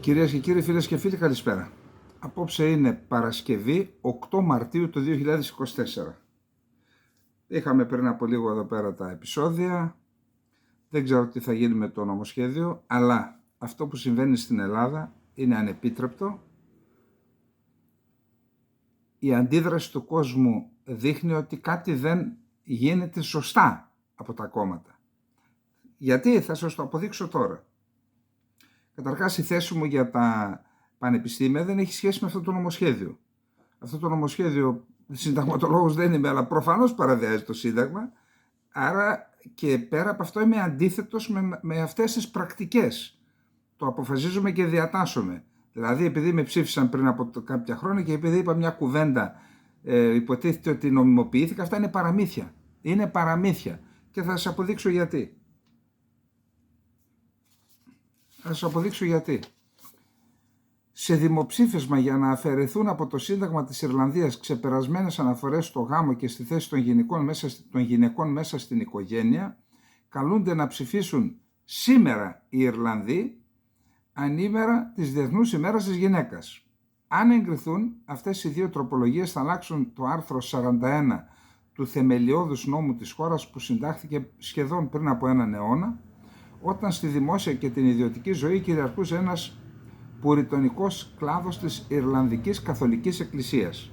Κυρίες και κύριοι, φίλες και φίλοι, καλησπέρα. Απόψε είναι Παρασκευή 8 Μαρτίου του 2024. Είχαμε πριν από λίγο εδώ πέρα τα επεισόδια. Δεν ξέρω τι θα γίνει με το νομοσχέδιο, αλλά αυτό που συμβαίνει στην Ελλάδα είναι ανεπίτρεπτο. Η αντίδραση του κόσμου δείχνει ότι κάτι δεν γίνεται σωστά από τα κόμματα. Γιατί? Θα σας το αποδείξω τώρα. Καταρχάς, η θέση μου για τα πανεπιστήμια δεν έχει σχέση με αυτό το νομοσχέδιο. Αυτό το νομοσχέδιο, συνταγματολόγος δεν είμαι, αλλά προφανώς παραβιάζει το Σύνταγμα. Άρα και πέρα από αυτό είμαι αντίθετος με αυτές τις πρακτικές. Το αποφασίζουμε και διατάσσουμε. Δηλαδή, επειδή με ψήφισαν πριν από κάποια χρόνια και επειδή είπα μια κουβέντα, υποτίθεται ότι νομιμοποιήθηκα, αυτά είναι παραμύθια. Είναι παραμύθια. Και θα σας αποδείξω γιατί. Σε δημοψήφισμα για να αφαιρεθούν από το Σύνταγμα της Ιρλανδίας ξεπερασμένες αναφορές στο γάμο και στη θέση των γυναικών μέσα στην οικογένεια, καλούνται να ψηφίσουν σήμερα οι Ιρλανδοί ανήμερα της Διεθνούς ημέρας της γυναίκας. Αν εγκριθούν, αυτές οι δύο τροπολογίες θα αλλάξουν το άρθρο 41 του θεμελιώδους νόμου της χώρας που συντάχθηκε σχεδόν πριν από έναν αιώνα, όταν στη δημόσια και την ιδιωτική ζωή κυριαρχούσε ένας πουριτονικός κλάδος της Ιρλανδικής Καθολικής Εκκλησίας.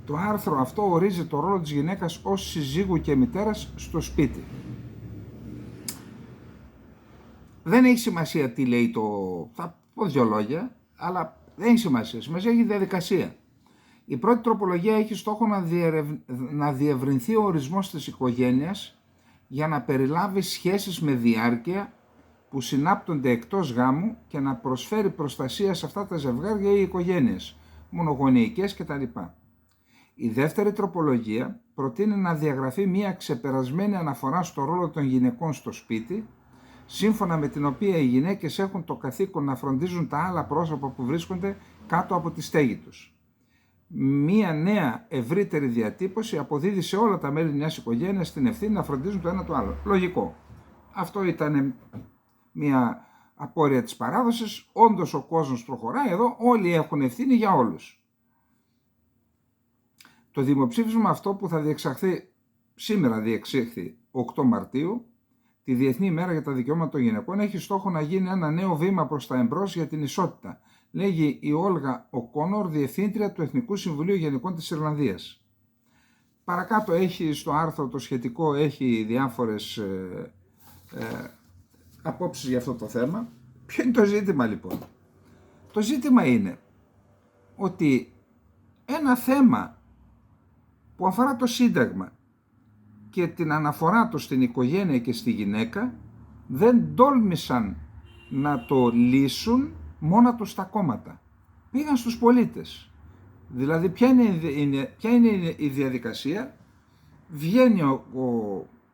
Το άρθρο αυτό ορίζει το ρόλο της γυναίκας ως συζύγου και μητέρας στο σπίτι. Δεν έχει σημασία τι λέει θα πω δύο λόγια, αλλά δεν έχει σημασία. Σημασία έχει η διαδικασία. Η πρώτη τροπολογία έχει στόχο να διευρυνθεί ο ορισμός της οικογένειας για να περιλάβει σχέσεις με διάρκεια που συνάπτονται εκτός γάμου και να προσφέρει προστασία σε αυτά τα ζευγάρια ή οικογένειες, μονογονεϊκές κτλ. Η δεύτερη τροπολογία προτείνει να διαγραφεί μια ξεπερασμένη αναφορά στο ρόλο των γυναικών στο σπίτι, σύμφωνα με την οποία οι γυναίκες έχουν το καθήκον να φροντίζουν τα άλλα πρόσωπα που βρίσκονται κάτω από τη στέγη τους. Μία νέα ευρύτερη διατύπωση αποδίδει σε όλα τα μέλη μιας οικογένειας την ευθύνη να φροντίζουν το ένα το άλλο. Λογικό. Αυτό ήταν μια απόρρεια της παράδοσης. Όντως ο κόσμος προχωράει εδώ, όλοι έχουν ευθύνη για όλους. Το δημοψήφισμα αυτό που θα διεξαχθεί, σήμερα διεξήχθη 8 Μαρτίου, τη Διεθνή ημέρα για τα δικαιώματα των γυναικών, έχει στόχο να γίνει ένα νέο βήμα προς τα εμπρός για την ισότητα, λέγει η Όλγα Οκόνορ, διευθύντρια του Εθνικού Συμβουλίου Γενικών της Ιρλανδίας. Παρακάτω έχει στο άρθρο το σχετικό, έχει διάφορες απόψεις για αυτό το θέμα. Ποιο είναι το ζήτημα λοιπόν? Το ζήτημα είναι ότι ένα θέμα που αφορά το Σύνταγμα και την αναφορά του στην οικογένεια και στη γυναίκα δεν τόλμησαν να το λύσουν μόνα τους τα κόμματα. Πήγαν στους πολίτες. Δηλαδή ποια είναι η διαδικασία? Βγαίνει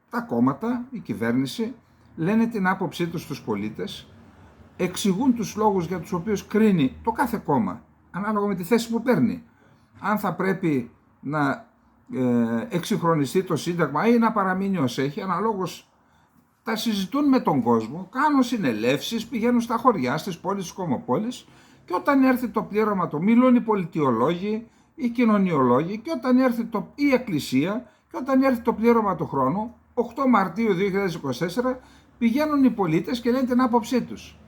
τα κόμματα, η κυβέρνηση, λένε την άποψή τους στους πολίτες, εξηγούν τους λόγους για τους οποίους κρίνει το κάθε κόμμα, ανάλογα με τη θέση που παίρνει. Αν θα πρέπει να εξυγχρονιστεί το Σύνταγμα ή να παραμείνει ως έχει, αναλόγως τα συζητούν με τον κόσμο, κάνουν συνελεύσεις, πηγαίνουν στα χωριά, στις πόλεις, στις κομμοπόλεις, και όταν έρθει το πλήρωμα, το μιλούν οι πολιτιολόγοι, οι κοινωνιολόγοι, και όταν έρθει η Εκκλησία, και όταν έρθει το πλήρωμα του χρόνου, 8 Μαρτίου 2024, πηγαίνουν οι πολίτες και λένε την άποψή τους.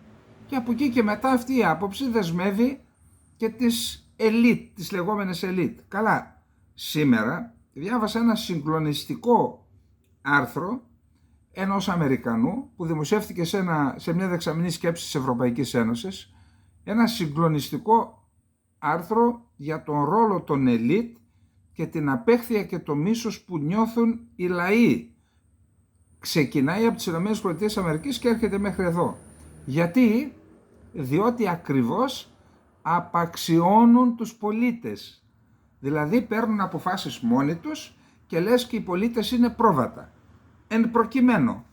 Και από εκεί και μετά αυτή η άποψη δεσμεύει και τις ελίτ, τις λεγόμενες ελίτ. Καλά, σήμερα διάβασα ένα συγκλονιστικό άρθρο ενός Αμερικανού που δημοσιεύτηκε σε μια δεξαμηνή σκέψη της Ευρωπαϊκής Ένωσης, ένα συγκλονιστικό άρθρο για τον ρόλο των ελίτ και την απέχθεια και το μίσος που νιώθουν οι λαοί. Ξεκινάει από τις ΗΠΑ και έρχεται μέχρι εδώ. Γιατί? Διότι ακριβώς απαξιώνουν τους πολίτες. Δηλαδή παίρνουν αποφάσεις μόνοι τους και λες και οι πολίτες είναι πρόβατα. Εν προκειμένου,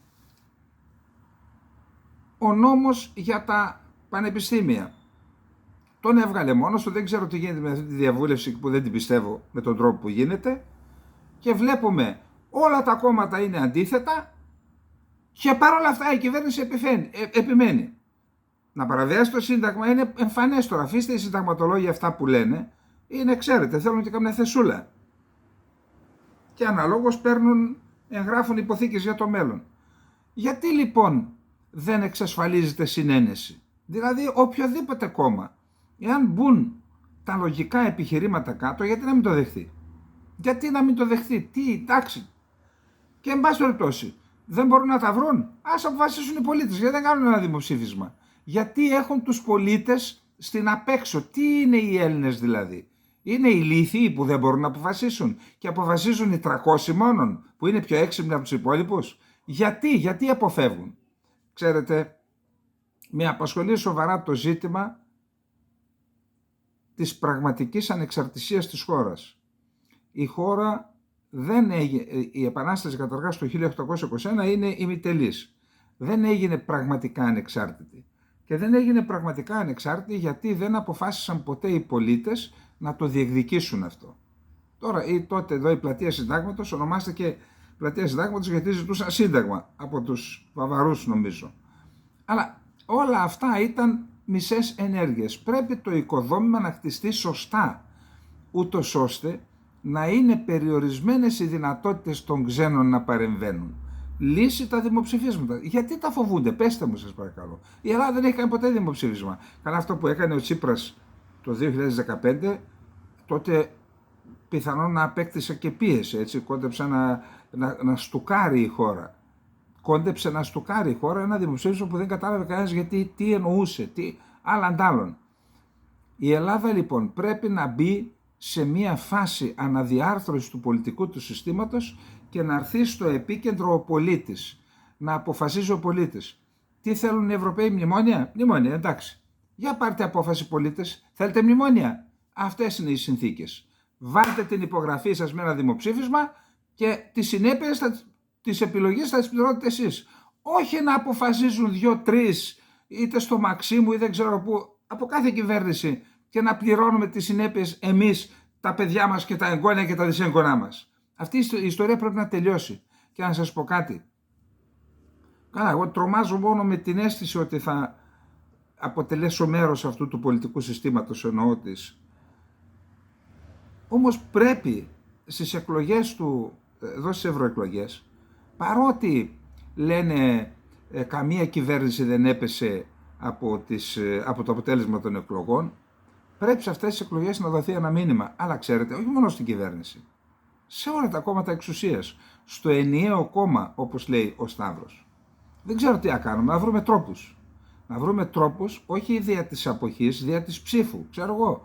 ο νόμος για τα πανεπιστήμια τον έβγαλε μόνος του, δεν ξέρω τι γίνεται με αυτή τη διαβούλευση που δεν την πιστεύω με τον τρόπο που γίνεται, και βλέπουμε όλα τα κόμματα είναι αντίθετα και παρόλα αυτά η κυβέρνηση επιμένει. Να παραβιάσει το Σύνταγμα είναι εμφανές τώρα. Αφήστε οι συνταγματολόγοι αυτά που λένε, είναι, ξέρετε, θέλουν και καμιά θεσούλα. Και αναλόγως εγγράφουν υποθήκες για το μέλλον. Γιατί λοιπόν δεν εξασφαλίζεται συνένεση? Δηλαδή οποιοδήποτε κόμμα, εάν μπουν τα λογικά επιχειρήματα κάτω, γιατί να μην το δεχθεί? Γιατί να μην το δεχθεί? Τι, εντάξει. Και εν πάση περιπτώσει, δεν μπορούν να τα βρουν. Ας αποφασίσουν οι πολίτες. Γιατί δεν κάνουν ένα δημοψήφισμα? Γιατί έχουν τους πολίτες στην απέξω? Τι είναι οι Έλληνες δηλαδή? Είναι οι λύθιοι που δεν μπορούν να αποφασίσουν και αποφασίζουν οι 300 μόνον που είναι πιο έξυπνοι από τους υπόλοιπους? Γιατί αποφεύγουν? Ξέρετε, με απασχολεί σοβαρά το ζήτημα της πραγματικής ανεξαρτησίας της χώρας. Η χώρα δεν έγινε, η Επανάσταση καταρχάς το 1821 είναι ημιτελής. Δεν έγινε πραγματικά ανεξάρτητη. Και δεν έγινε πραγματικά ανεξάρτητη γιατί δεν αποφάσισαν ποτέ οι πολίτες να το διεκδικήσουν αυτό. Τώρα ή τότε εδώ η πλατεία Συντάγματος ονομάστηκε πλατεία Συντάγματος γιατί ζητούσαν σύνταγμα από τους Βαβαρούς νομίζω. Αλλά όλα αυτά ήταν μισές ενέργειες. Πρέπει το οικοδόμημα να χτιστεί σωστά, ούτως ώστε να είναι περιορισμένες οι δυνατότητες των ξένων να παρεμβαίνουν. Λύσει τα δημοψηφίσματα. Γιατί τα φοβούνται? Πέστε μου σας παρακαλώ. Η Ελλάδα δεν έχει κάνει ποτέ δημοψήφισμα. Καλά, αυτό που έκανε ο Τσίπρας το 2015, τότε πιθανόν να απέκτησε και πίεση, έτσι, κόντεψε να στουκάρει η χώρα. Κόντεψε να στουκάρει η χώρα ένα δημοψήφισμα που δεν κατάλαβε κανένας γιατί, τι εννοούσε, τι άλλαν. Η Ελλάδα λοιπόν πρέπει να μπει σε μια φάση αναδιάρθρωσης του πολιτικού του συστήματος και να έρθει στο επίκεντρο ο πολίτης, να αποφασίζει ο πολίτης. Τι θέλουν οι Ευρωπαίοι? Μνημόνια? Μνημόνια, εντάξει. Για πάρτε απόφαση πολίτες, θέλετε μνημόνια? Αυτές είναι οι συνθήκες. Βάλτε την υπογραφή σας με ένα δημοψήφισμα και τις συνέπειες, τις επιλογές θα τις πληρώνετε εσείς. Όχι να αποφασίζουν 2-3 είτε στο Μαξίμου ή δεν ξέρω πού, από κάθε κυβέρνηση και να πληρώνουμε τις συνέπειες εμείς, τα παιδιά μας και τα εγγόνια και τα δυσέγγονά μας. Αυτή η ιστορία πρέπει να τελειώσει. Και να σας πω κάτι. Καλά, εγώ τρομάζω μόνο με την αίσθηση ότι θα αποτελέσω μέρος αυτού του πολιτικού συστήματος, εννοώ της. Όμως πρέπει στις εκλογές του, εδώ στις ευρωεκλογές, παρότι λένε καμία κυβέρνηση δεν έπεσε από το αποτέλεσμα των εκλογών, πρέπει σε αυτές τις εκλογές να δοθεί ένα μήνυμα. Αλλά ξέρετε, όχι μόνο στην κυβέρνηση, σε όλα τα κόμματα εξουσίας, στο ενιαίο κόμμα, όπως λέει ο Σταύρος. Δεν ξέρω τι να κάνουμε, να βρούμε τρόπους. Να βρούμε τρόπους, όχι δια της αποχής, δια της ψήφου. Ξέρω εγώ,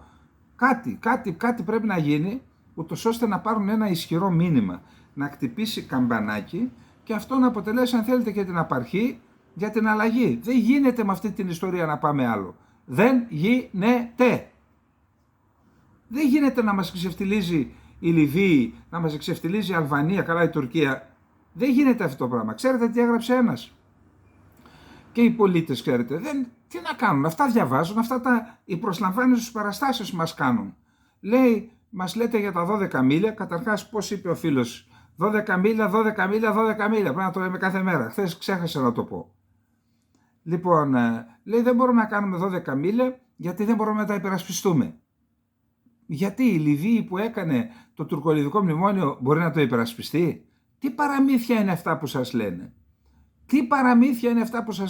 κάτι πρέπει να γίνει, ούτως ώστε να πάρουν ένα ισχυρό μήνυμα, να χτυπήσει καμπανάκι και αυτό να αποτελέσει, αν θέλετε, και την απαρχή για την αλλαγή. Δεν γίνεται με αυτή την ιστορία να πάμε άλλο. Δεν γίνεται. Δεν γίνεται να μας ξεφτιλίζει η Λιβύη, να μας ξεφτιλίζει η Αλβανία, καλά η Τουρκία. Δεν γίνεται αυτό το πράγμα. Ξέρετε τι έγραψε ένας? Και οι πολίτες, ξέρετε, τι να κάνουν, αυτά διαβάζουν, οι προσλαμβάνεις στους παραστάσεις μας κάνουν. Λέει, μας λέτε για τα 12 μίλια, καταρχάς πώς είπε ο φίλος, 12 μίλια, πρέπει να το λέμε κάθε μέρα, χθες ξέχασα να το πω. Λοιπόν, λέει δεν μπορούμε να κάνουμε 12 μίλια γιατί δεν μπορούμε να τα υπερασπιστούμε. Γιατί η Λιβύη που έκανε το τουρκολιβικό μνημόνιο μπορεί να το υπερασπιστεί? Τι παραμύθια είναι αυτά που σας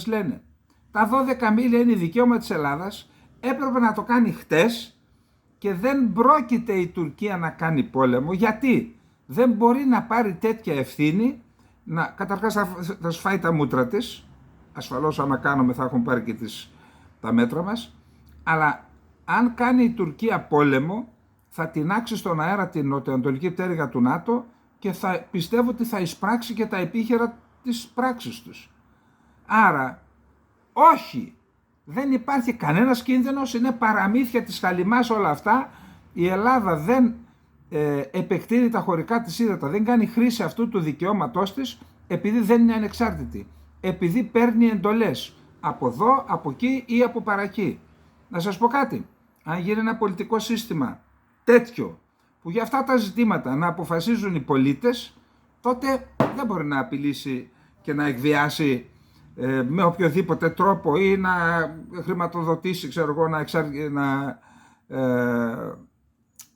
λένε? Τα 12 μίλια είναι δικαίωμα της Ελλάδας, έπρεπε να το κάνει χτες και δεν πρόκειται η Τουρκία να κάνει πόλεμο. Γιατί? Δεν μπορεί να πάρει τέτοια ευθύνη, καταρχάς θα σφάει τα μούτρα της, ασφαλώς άμα κάνουμε θα έχουν πάρει και τα μέτρα μας, αλλά αν κάνει η Τουρκία πόλεμο θα τινάξει στον αέρα την νοτιοανατολική πτέρυγα του ΝΑΤΟ και πιστεύω ότι θα εισπράξει και τα επίχειρα της πράξης τους. Άρα όχι, δεν υπάρχει κανένας κίνδυνος, είναι παραμύθια της χαλιμάς όλα αυτά. Η Ελλάδα δεν επεκτείνει τα χωρικά της ύδατα, δεν κάνει χρήση αυτού του δικαιώματός της επειδή δεν είναι ανεξάρτητη, επειδή παίρνει εντολές από εδώ, από εκεί ή από παρακεί. Να σας πω κάτι, αν γίνει ένα πολιτικό σύστημα τέτοιο που για αυτά τα ζητήματα να αποφασίζουν οι πολίτες, τότε δεν μπορεί να απειλήσει και να εκβιάσει με οποιοδήποτε τρόπο ή να χρηματοδοτήσει, ξέρω εγώ,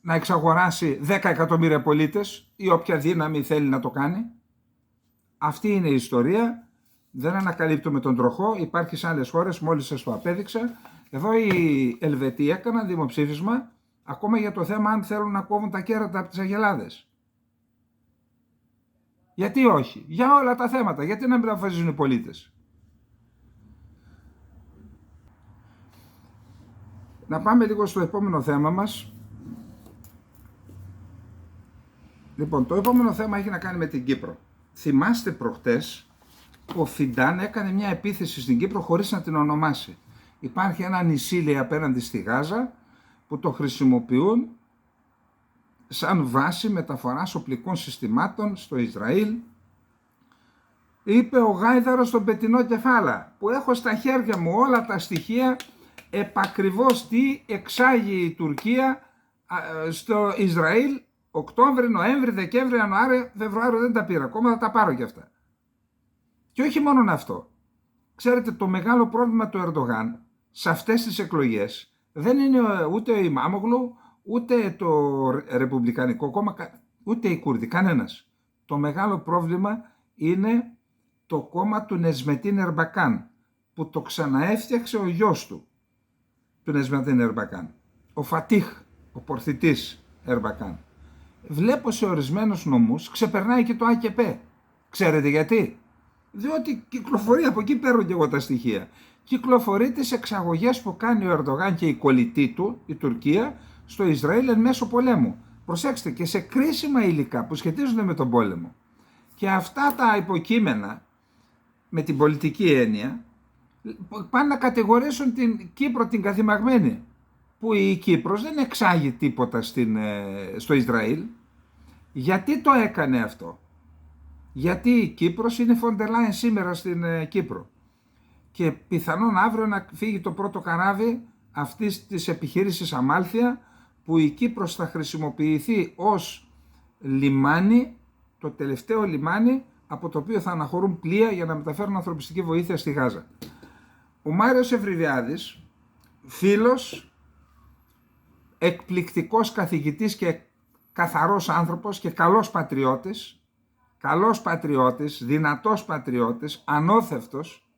να εξαγοράσει 10 εκατομμύρια πολίτες ή όποια δύναμη θέλει να το κάνει. Αυτή είναι η ιστορία. Δεν ανακαλύπτουμε τον τροχό. Υπάρχει σε άλλες χώρες, μόλις σας το απέδειξα. Εδώ οι Ελβετοί έκαναν δημοψήφισμα ακόμα για το θέμα αν θέλουν να κόβουν τα κέρατα από τις αγελάδες. Γιατί όχι? Για όλα τα θέματα. Γιατί να μην αποφασίζουν οι πολίτες? Να πάμε λίγο στο επόμενο θέμα μας. Λοιπόν, το επόμενο θέμα έχει να κάνει με την Κύπρο. Θυμάστε προχτές ο Φιντάν έκανε μια επίθεση στην Κύπρο χωρίς να την ονομάσει. Υπάρχει ένα νησί, λέει, απέναντι στη Γάζα που το χρησιμοποιούν σαν βάση μεταφοράς οπλικών συστημάτων στο Ισραήλ. Είπε ο Γάιδαρος στον Πετεινό Κεφάλα, που έχω στα χέρια μου όλα τα στοιχεία επακριβώς τι εξάγει η Τουρκία στο Ισραήλ Οκτώβρη, Νοέμβρη, Δεκέμβρη, Ιανουάριο, Φεβρουάριο, δεν τα πήρα ακόμα, θα τα πάρω και αυτά. Και όχι μόνο αυτό. Ξέρετε, το μεγάλο πρόβλημα του Ερντογάν σε αυτές τις εκλογές δεν είναι ούτε ο Ιμάμογλου, ούτε το Ρεπουμπλικανικό κόμμα, ούτε οι Κούρδοι, κανένας. Το μεγάλο πρόβλημα είναι το κόμμα του Νεσμετίν Ερμπακάν, που το ξαναέφτιαξε ο γιος του Νεσμετίν Ερμπακάν, ο Φατίχ, ο πορθητής Ερμπακάν. Βλέπω σε ορισμένους νομούς ξεπερνάει και το ΑΚΠ. Ξέρετε γιατί? Διότι κυκλοφορεί, από εκεί παίρνω και εγώ τα στοιχεία, κυκλοφορεί τις εξαγωγές που κάνει ο Ερντογάν και η κολλητή του, η Τουρκία, στο Ισραήλ εν μέσω πολέμου. Προσέξτε, και σε κρίσιμα υλικά που σχετίζονται με τον πόλεμο. Και αυτά τα υποκείμενα, με την πολιτική έννοια, πάνε να κατηγορήσουν την Κύπρο την καθημαγμένη, που η Κύπρος δεν εξάγει τίποτα στο Ισραήλ. Γιατί το έκανε αυτό? Γιατί η Κύπρος είναι Φοντερ Λάιεν σήμερα στην Κύπρο και πιθανόν αύριο να φύγει το πρώτο καράβι αυτής της επιχείρησης Αμάλθεια, που η Κύπρος θα χρησιμοποιηθεί ως λιμάνι, το τελευταίο λιμάνι από το οποίο θα αναχωρούν πλοία για να μεταφέρουν ανθρωπιστική βοήθεια στη Γάζα. Ο Μάριος Ευρυβιάδης, φίλος, εκπληκτικός καθηγητής και καθαρός άνθρωπος και καλός πατριώτης, δυνατός πατριώτης, ανώθευτος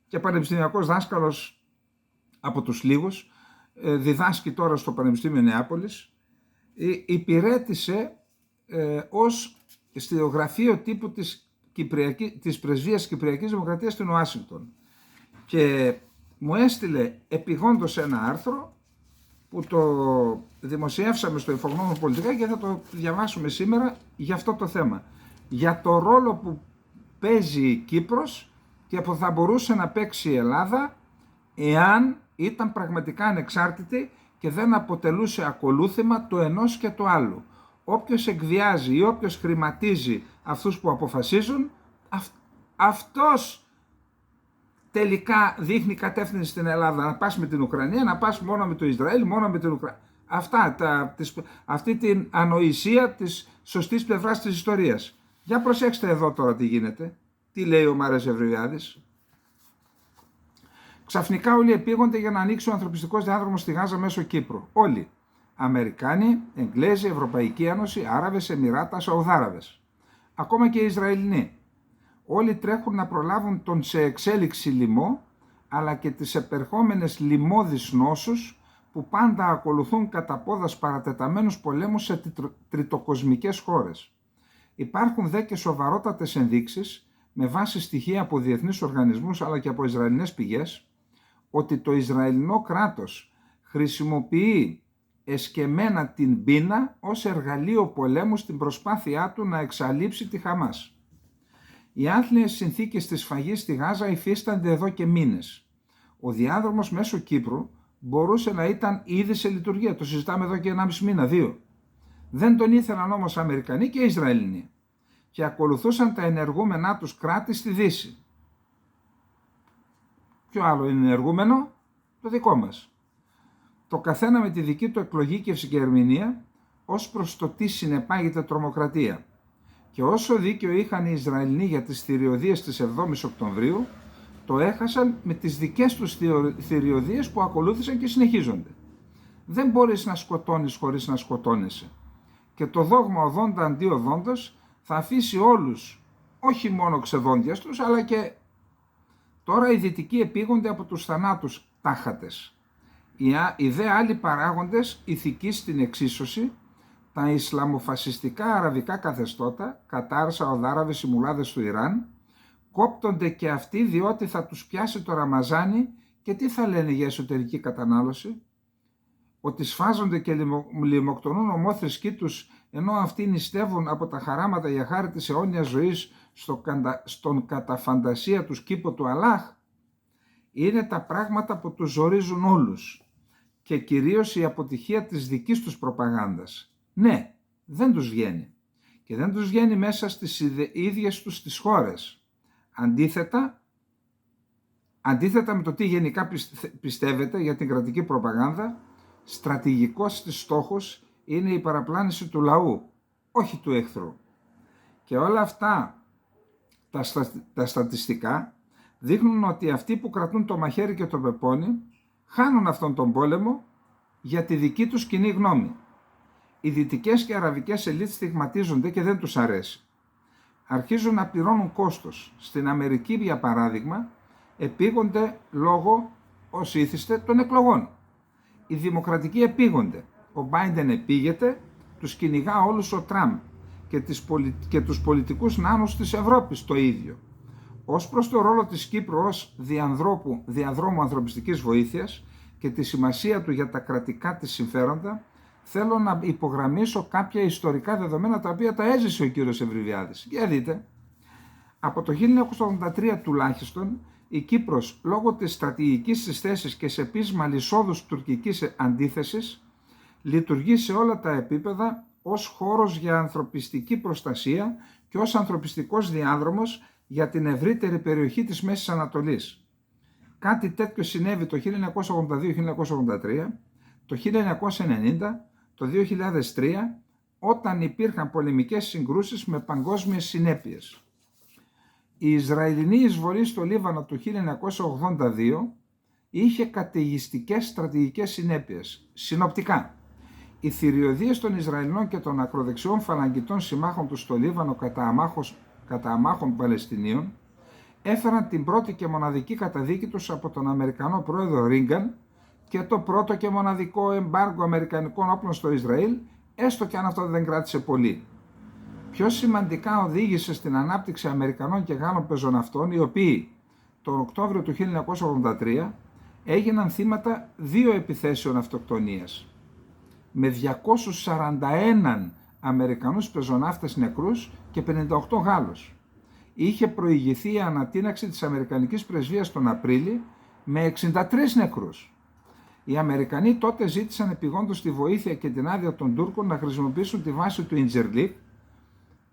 και πανεπιστημιακός δάσκαλος από τους λίγους, διδάσκει τώρα στο Πανεπιστήμιο Νεάπολης, υπηρέτησε ως στο γραφείο τύπου της Πρεσβείας Κυπριακής Δημοκρατίας στην Ουάσιγκτον και μου έστειλε επιγόντως ένα άρθρο που το δημοσιεύσαμε στο Infognomos Πολιτικά και θα το διαβάσουμε σήμερα για αυτό το θέμα. Για το ρόλο που παίζει η Κύπρος και που θα μπορούσε να παίξει η Ελλάδα εάν ήταν πραγματικά ανεξάρτητη και δεν αποτελούσε ακολούθημα το ενός και το άλλου. Όποιος εκβιάζει ή όποιος χρηματίζει αυτούς που αποφασίζουν, αυτός τελικά δείχνει κατεύθυνση στην Ελλάδα, να πας με την Ουκρανία, να πας μόνο με το Ισραήλ, μόνο με την Ουκρανία. Αυτή την ανοησία της σωστής πλευράς της ιστορίας. Για προσέξτε εδώ τώρα τι γίνεται, τι λέει ο Μάριος Ευρυβιάδης. Ξαφνικά όλοι επίγονται για να ανοίξει ο ανθρωπιστικός διάδρομος στη Γάζα μέσω Κύπρου. Όλοι. Αμερικάνοι, Εγγλέζοι, Ευρωπαϊκή Ένωση, Άραβες, Εμιράτα, Σαουδάραβες. Ακόμα και οι Ισραηλινοί. Όλοι τρέχουν να προλάβουν τον σε εξέλιξη λοιμό, αλλά και τις επερχόμενες λοιμώδεις νόσους που πάντα ακολουθούν κατά πόδας παρατεταμένους πολέμους σε τριτοκοσμικές χώρες. Υπάρχουν δε και σοβαρότατες ενδείξεις, με βάση στοιχεία από διεθνείς οργανισμούς αλλά και από Ισραηλινές πηγές, ότι το Ισραηλινό κράτος χρησιμοποιεί εσκεμμένα την πείνα ως εργαλείο πολέμου στην προσπάθειά του να εξαλείψει τη Χαμάς. Οι άθλιες συνθήκες της σφαγής στη Γάζα υφίστανται εδώ και μήνες. Ο διάδρομος μέσω Κύπρου μπορούσε να ήταν ήδη σε λειτουργία. Το συζητάμε εδώ και 1,5 μήνα, 2. Δεν τον ήθελαν όμως Αμερικανοί και Ισραηλινοί και ακολουθούσαν τα ενεργούμενά τους κράτη στη Δύση. Ποιο άλλο είναι ενεργούμενο? Το δικό μας. Το καθένα με τη δική του εκλογήκευση και ερμηνεία ως προς το τι συνεπάγεται τρομοκρατία. Και όσο δίκαιο είχαν οι Ισραηλινοί για τις θηριωδίες της 7ης Οκτωβρίου, το έχασαν με τις δικές τους θηριωδίες που ακολούθησαν και συνεχίζονται. Δεν μπορείς να σκοτώνεις χωρίς να σκοτώνεσαι. Και το δόγμα οδόντα αντί οδόντος θα αφήσει όλους, όχι μόνο ξεδόντιαστρους, αλλά και τώρα οι δυτικοί επίγονται από τους θανάτους τάχατες. Οι δε άλλοι παράγοντες ηθικοί στην εξίσωση, τα Ισλαμοφασιστικά αραβικά καθεστώτα, Κατάρ, Σαουδάραβες, οι μουλάδες του Ιράν, κόπτονται και αυτοί διότι θα τους πιάσει το Ραμαζάνι και τι θα λένε για εσωτερική κατανάλωση? Ότι σφάζονται και λιμοκτονούν ομόθρησκοί τους, ενώ αυτοί νηστεύουν από τα χαράματα για χάρη της αιώνιας ζωής στον κατά φαντασία τους κήπο του Αλλάχ. Είναι τα πράγματα που τους ζορίζουν όλους και κυρίως η αποτυχία της δικής τους προπαγάνδας. Ναι, δεν τους βγαίνει και δεν τους βγαίνει μέσα στις ίδιες τους τις χώρες. Αντίθετα με το τι γενικά πιστεύετε για την κρατική προπαγάνδα, στρατηγικός της στόχος είναι η παραπλάνηση του λαού, όχι του εχθρού. Και όλα αυτά τα στατιστικά δείχνουν ότι αυτοί που κρατούν το μαχαίρι και το πεπόνι χάνουν αυτόν τον πόλεμο για τη δική τους κοινή γνώμη. Οι δυτικές και αραβικές ελίτ στιγματίζονται και δεν τους αρέσει. Αρχίζουν να πληρώνουν κόστος. Στην Αμερική, για παράδειγμα, επίγονται λόγω, ως ήθιστε, των εκλογών. Οι δημοκρατικοί επίγονται. Ο Μπάιντεν επίγεται, τους κυνηγά όλους ο Τραμπ και τους πολιτικούς νάνους της Ευρώπης το ίδιο. Ως προς το ρόλο της Κύπρου ως διαδρόμου ανθρωπιστικής βοήθειας και τη σημασία του για τα κρατικά της συμφέροντα, θέλω να υπογραμμίσω κάποια ιστορικά δεδομένα τα οποία τα έζησε ο κύριος Ευρυβιάδης. Για δείτε, από το 1983 τουλάχιστον, η Κύπρος, λόγω της στρατηγικής της θέσης και σε πείσμα λυσόδους τουρκικής αντίθεσης, λειτουργεί σε όλα τα επίπεδα ως χώρος για ανθρωπιστική προστασία και ως ανθρωπιστικός διάδρομος για την ευρύτερη περιοχή της Μέσης Ανατολής. Κάτι τέτοιο συνέβη το 1982-1983, το 1990, το 2003, όταν υπήρχαν πολεμικές συγκρούσεις με παγκόσμιες συνέπειες. Η Ισραηλινή εισβολή στο Λίβανο του 1982 είχε καταιγιστικές στρατηγικές συνέπειες. Συνοπτικά, οι θηριωδίες των Ισραηλινών και των ακροδεξιών φαλαγγιτών συμμάχων του στο Λίβανο κατά αμάχων Παλαιστινίων έφεραν την πρώτη και μοναδική καταδίκη τους από τον Αμερικανό πρόεδρο Ρίγκαν και το πρώτο και μοναδικό εμπάργκο αμερικανικών όπλων στο Ισραήλ, έστω και αν αυτό δεν κράτησε πολύ. Πιο σημαντικά οδήγησε στην ανάπτυξη Αμερικανών και Γάλλων πεζοναυτών, οι οποίοι τον Οκτώβριο του 1983 έγιναν θύματα 2 επιθέσεων αυτοκτονίας, με 241 Αμερικανούς πεζοναύτες νεκρούς και 58 Γάλλους. Είχε προηγηθεί η ανατείναξη της Αμερικανικής πρεσβείας τον Απρίλη με 63 νεκρούς. Οι Αμερικανοί τότε ζήτησαν επιγόντως τη βοήθεια και την άδεια των Τούρκων να χρησιμοποιήσουν τη βάση του Ιντζερλίκ,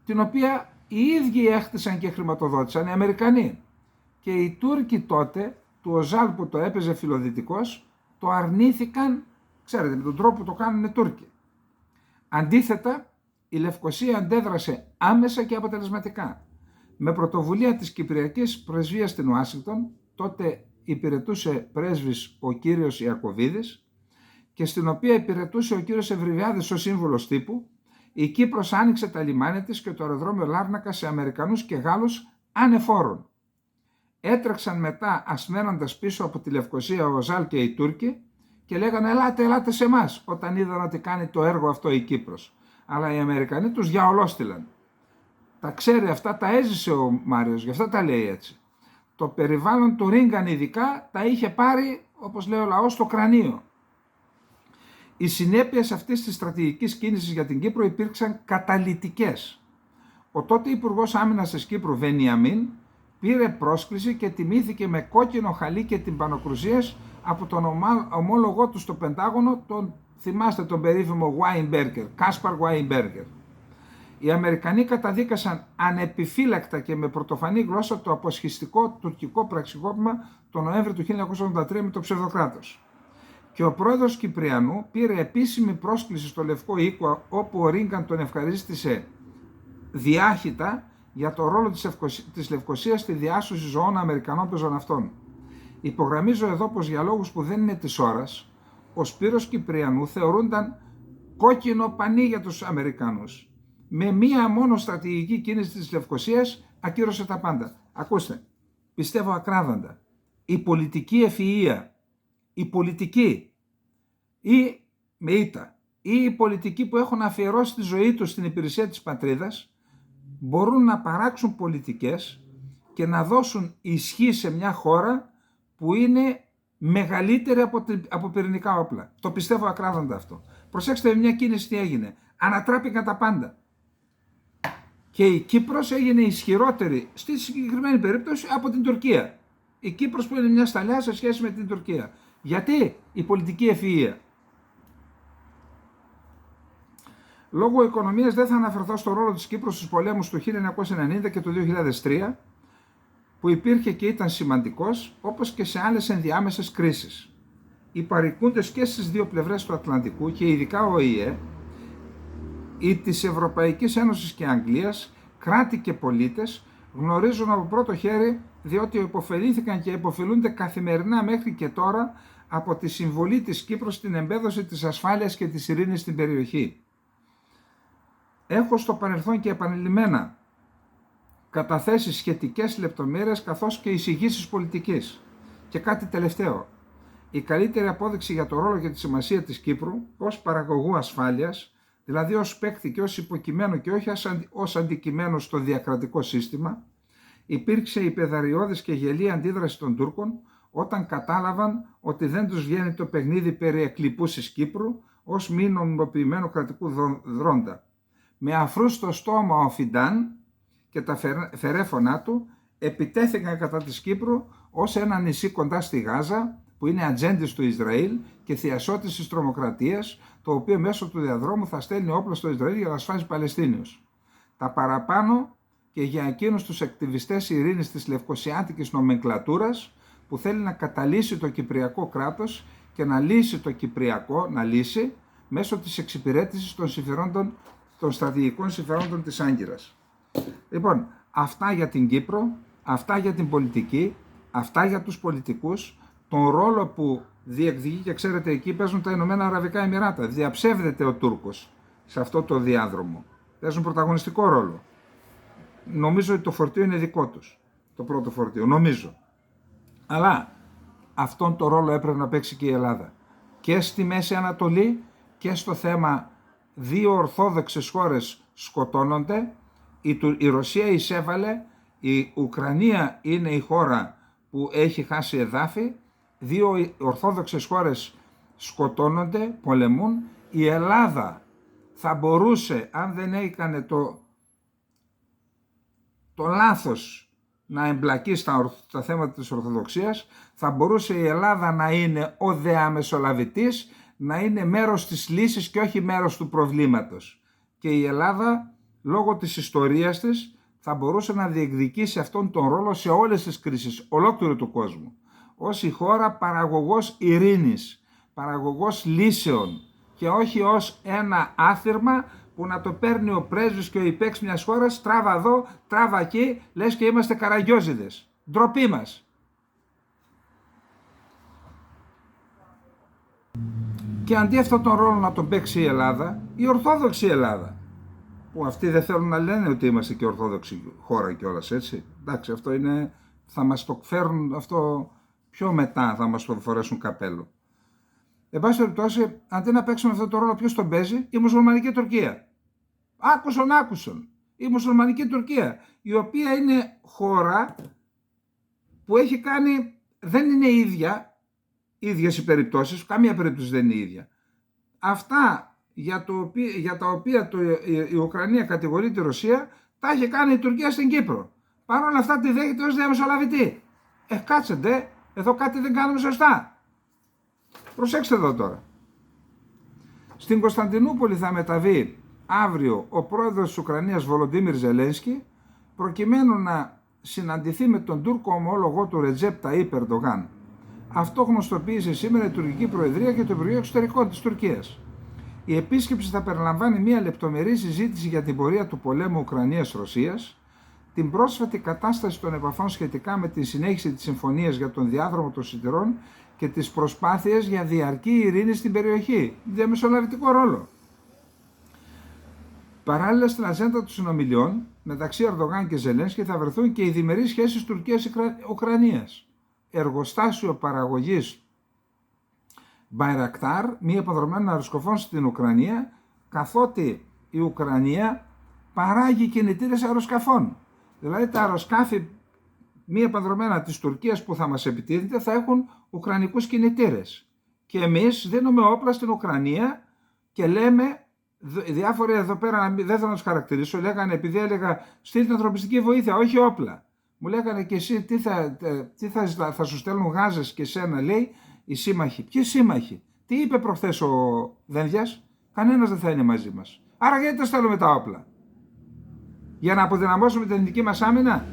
την οποία οι ίδιοι έχτισαν και χρηματοδότησαν οι Αμερικανοί. Και οι Τούρκοι τότε, του Οζάλ που το έπαιζε φιλοδυτικός, το αρνήθηκαν, ξέρετε, με τον τρόπο που το κάνουν οι Τούρκοι. Αντίθετα, η Λευκοσία αντέδρασε άμεσα και αποτελεσματικά. Με πρωτοβουλία της Κυπριακής Πρεσβείας στην Ουάσιγκτον, τότε υπηρετούσε πρέσβης ο κύριος Ιακωβίδης και στην οποία υπηρετούσε ο κύριος Ευρυβιάδης ως σύμβουλος τύπου, η Κύπρος άνοιξε τα λιμάνια της και το αεροδρόμιο Λάρνακα σε Αμερικανούς και Γάλλους ανεφόρων. Έτρεξαν μετά ασμένοντας πίσω από τη Λευκοσία ο Οζάλ και οι Τούρκοι και λέγανε ελάτε σε εμάς όταν είδαν ότι κάνει το έργο αυτό η Κύπρος. Αλλά οι Αμερικανοί τους διαολόστηλαν. Τα ξέρει αυτά, τα έζησε ο Μάριος, γι' αυτό τα λέει έτσι. Το περιβάλλον του Ρίγκαν ειδικά τα είχε πάρει, όπως λέει ο λαός, στο κρανίο. Οι συνέπειες αυτής της στρατηγικής κίνησης για την Κύπρο υπήρξαν καταλυτικές. Ο τότε Υπουργός Άμυνας της Κύπρου, Βενιαμίν, πήρε πρόσκληση και τιμήθηκε με κόκκινο χαλί και τυμπανοκρουσίες από τον ομόλογό του στο Πεντάγωνο, θυμάστε τον περίφημο Weinberger, Κάσπαρ Weinberger. Οι Αμερικανοί καταδίκασαν ανεπιφύλακτα και με πρωτοφανή γλώσσα το αποσχιστικό τουρκικό πραξικόπημα τον Νοέμβριο του 1983 με το ψευδοκράτος. Και ο πρόεδρος Κυπριανού πήρε επίσημη πρόσκληση στο Λευκό Οίκο, όπου ο Ρίγκαν τον ευχαρίστησε διάχυτα για το ρόλο της Λευκωσίας στη διάσωση ζωών Αμερικανών πεζοναυτών. Υπογραμμίζω εδώ πως για λόγους που δεν είναι της ώρας, ο Σπύρος Κυπριανού θεωρούνταν κόκκινο πανί για τους Αμερικανούς. Με μία μόνο στρατηγική κίνηση της Λευκωσίας ακύρωσε τα πάντα. Ακούστε, πιστεύω ακράδαντα, η πολιτική ευφυΐα, η πολιτική ή με ήττα, ή οι πολιτικοί που έχουν αφιερώσει τη ζωή τους στην υπηρεσία της πατρίδας μπορούν να παράξουν πολιτικές και να δώσουν ισχύ σε μια χώρα που είναι μεγαλύτερη από πυρηνικά όπλα. Το πιστεύω ακράδαντα αυτό. Προσέξτε μια κίνηση τι έγινε. Ανατράπηκαν τα πάντα. Και η Κύπρος έγινε ισχυρότερη στη συγκεκριμένη περίπτωση από την Τουρκία. Η Κύπρος που είναι μια σταλιά σε σχέση με την Τουρκία. Γιατί? Η πολιτική ευφυΐα. Λόγω οικονομίας δεν θα αναφερθώ στο ρόλο της Κύπρου στους πολέμους του 1990 και του 2003 που υπήρχε και ήταν σημαντικός, όπως και σε άλλες ενδιάμεσες κρίσεις. Οι παρικούντες και στις δύο πλευρές του Ατλαντικού και ειδικά ο ΟΗΕ ή της Ευρωπαϊκής Ένωσης και Αγγλίας, κράτη και πολίτες γνωρίζουν από πρώτο χέρι διότι υποφελήθηκαν και υποφελούνται καθημερινά μέχρι και τώρα από τη συμβολή της Κύπρου στην εμπέδωση της ασφάλειας και της ειρήνης στην περιοχή. Έχω στο παρελθόν και επανειλημμένα καταθέσει σχετικές λεπτομέρειες καθώς και εισηγήσεις πολιτικής. Και κάτι τελευταίο. Η καλύτερη απόδειξη για το ρόλο και τη σημασία της Κύπρου ως παραγωγού ασφάλειας, δηλαδή ως παίκτη και ως υποκειμένο και όχι ως αντικειμένο στο διακρατικό σύστημα, υπήρξε η πεδαριώδης και γελή αντίδραση των Τούρκων όταν κατάλαβαν ότι δεν τους βγαίνει το παιχνίδι περί εκλειπούσης Κύπρου ως μη νομιμοποιημένου κρατικού δρόντα. Με αφρού στο στόμα ο Φιντάν και τα φερέφωνά του επιτέθηκαν κατά της Κύπρου ως ένα νησί κοντά στη Γάζα που είναι ατζέντης του Ισραήλ και θειασότης της τρομοκρατίας, το οποίο μέσω του διαδρόμου θα στέλνει όπλα στο Ισραήλ για να σφάζει Παλαιστίνιους. Τα παραπάνω και για εκείνους τους ακτιβιστές ειρήνης της λευκοσιάτικης νομενκλατούρας που θέλει να καταλύσει το κυπριακό κράτος και να λύσει το κυπριακό, μέσω της εξυπηρέτησης των στρατηγικών συμφερόντων της Άγκυρας. Λοιπόν, αυτά για την Κύπρο, αυτά για την πολιτική, αυτά για τους πολιτικούς, τον ρόλο που διεκδικεί και ξέρετε εκεί παίζουν τα Ηνωμένα Αραβικά Εμιράτα. Διαψεύδεται ο Τούρκος σε αυτό το διάδρομο. Παίζουν πρωταγωνιστικό ρόλο. Νομίζω ότι το φορτίο είναι δικό τους, το πρώτο φορτίο, νομίζω. Αλλά αυτόν τον ρόλο έπρεπε να παίξει και η Ελλάδα. Και στη Μέση Ανατολή και στο θέμα δύο ορθόδοξες χώρες σκοτώνονται, η Ρωσία εισέβαλε, η Ουκρανία είναι η χώρα που έχει χάσει εδάφη, δύο ορθόδοξες χώρες σκοτώνονται, πολεμούν, η Ελλάδα θα μπορούσε, αν δεν έκανε το λάθος να εμπλακεί στα θέματα της Ορθοδοξίας, θα μπορούσε η Ελλάδα να είναι ο διαμεσολαβητής, να είναι μέρος της λύσης και όχι μέρος του προβλήματος. Και η Ελλάδα, λόγω της ιστορίας της, θα μπορούσε να διεκδικήσει αυτόν τον ρόλο σε όλες τις κρίσεις, ολόκληρου του κόσμου. Ως η χώρα παραγωγός ειρήνης, παραγωγός λύσεων και όχι ως ένα άθυρμα που να το παίρνει ο πρέσβης και ο υπέξ μιας χώρας, τράβα εδώ, τράβα εκεί, λες και είμαστε καραγκιόζιδες. Ντροπή μας. Και αντί αυτόν τον ρόλο να τον παίξει η Ελλάδα, η Ορθόδοξη Ελλάδα, που αυτοί δεν θέλουν να λένε ότι είμαστε και Ορθόδοξη χώρα κιόλας, έτσι. Εντάξει, αυτό είναι, θα μας το φέρουν αυτό πιο μετά, θα μας το φορέσουν καπέλο. Εν πάση περιπτώσει, αντί να παίξουν αυτόν τον ρόλο, ποιος τον παίζει? Η μουσουλμανική Τουρκία. Άκουσον. Η μουσουλμανική Τουρκία, η οποία είναι χώρα που έχει κάνει, δεν είναι ίδιες οι περιπτώσεις, καμία περίπτωση δεν είναι ίδια. Αυτά για τα οποία η Ουκρανία κατηγορεί τη Ρωσία, τα έχει κάνει η Τουρκία στην Κύπρο. Παρ' όλα αυτά τη δέχεται ως διαμεσολαβητή. Κάτσετε, εδώ κάτι δεν κάνουμε σωστά. Προσέξτε εδώ τώρα. Στην Κωνσταντινούπολη θα μεταβεί αύριο ο πρόεδρος της Ουκρανίας Βολοντίμιρ Ζελένσκι, προκειμένου να συναντηθεί με τον Τούρκο ομόλογο του Ρετζέπ Ταΐπ Ερντογάν. Αυτό γνωστοποίησε σήμερα η Τουρκική Προεδρία και το Υπουργείο Εξωτερικών της Τουρκίας. Η επίσκεψη θα περιλαμβάνει μια λεπτομερή συζήτηση για την πορεία του πολέμου Ουκρανίας-Ρωσίας, την πρόσφατη κατάσταση των επαφών σχετικά με τη συνέχιση της συμφωνίας για τον διάδρομο των σιδηρών και τις προσπάθειες για διαρκή ειρήνη στην περιοχή, διαμεσολαβητικό ρόλο. Παράλληλα, στην ατζέντα των συνομιλιών μεταξύ Ερντογάν και Ζελένσκι θα βρεθούν και οι διμερείς σχέσεις Τουρκίας-Ουκρανίας. Εργοστάσιο παραγωγής Μπαϊρακτάρ, μη επανδρομένων αεροσκοφών στην Ουκρανία, καθότι η Ουκρανία παράγει κινητήρες αεροσκαφών. Δηλαδή τα αεροσκάφη μη επανδρομένα της Τουρκίας που θα μας επιτίθεται θα έχουν ουκρανικούς κινητήρες. Και εμείς δίνουμε όπλα στην Ουκρανία και λέμε, διάφοροι εδώ πέρα, δεν θέλω να τους χαρακτηρίσω, λέγανε, επειδή έλεγα στείλτε ανθρωπιστική βοήθεια, όχι όπλα. Μου λέγανε και εσύ θα σου στέλνουν γάζες και σένα, λέει, οι σύμμαχοι. Ποιοι σύμμαχοι? Τι είπε προχθές ο Δένδιας? Κανένας δεν θα είναι μαζί μας. Άρα γιατί τα στέλνουμε τα όπλα? Για να αποδυναμώσουμε την εθνική μας άμυνα?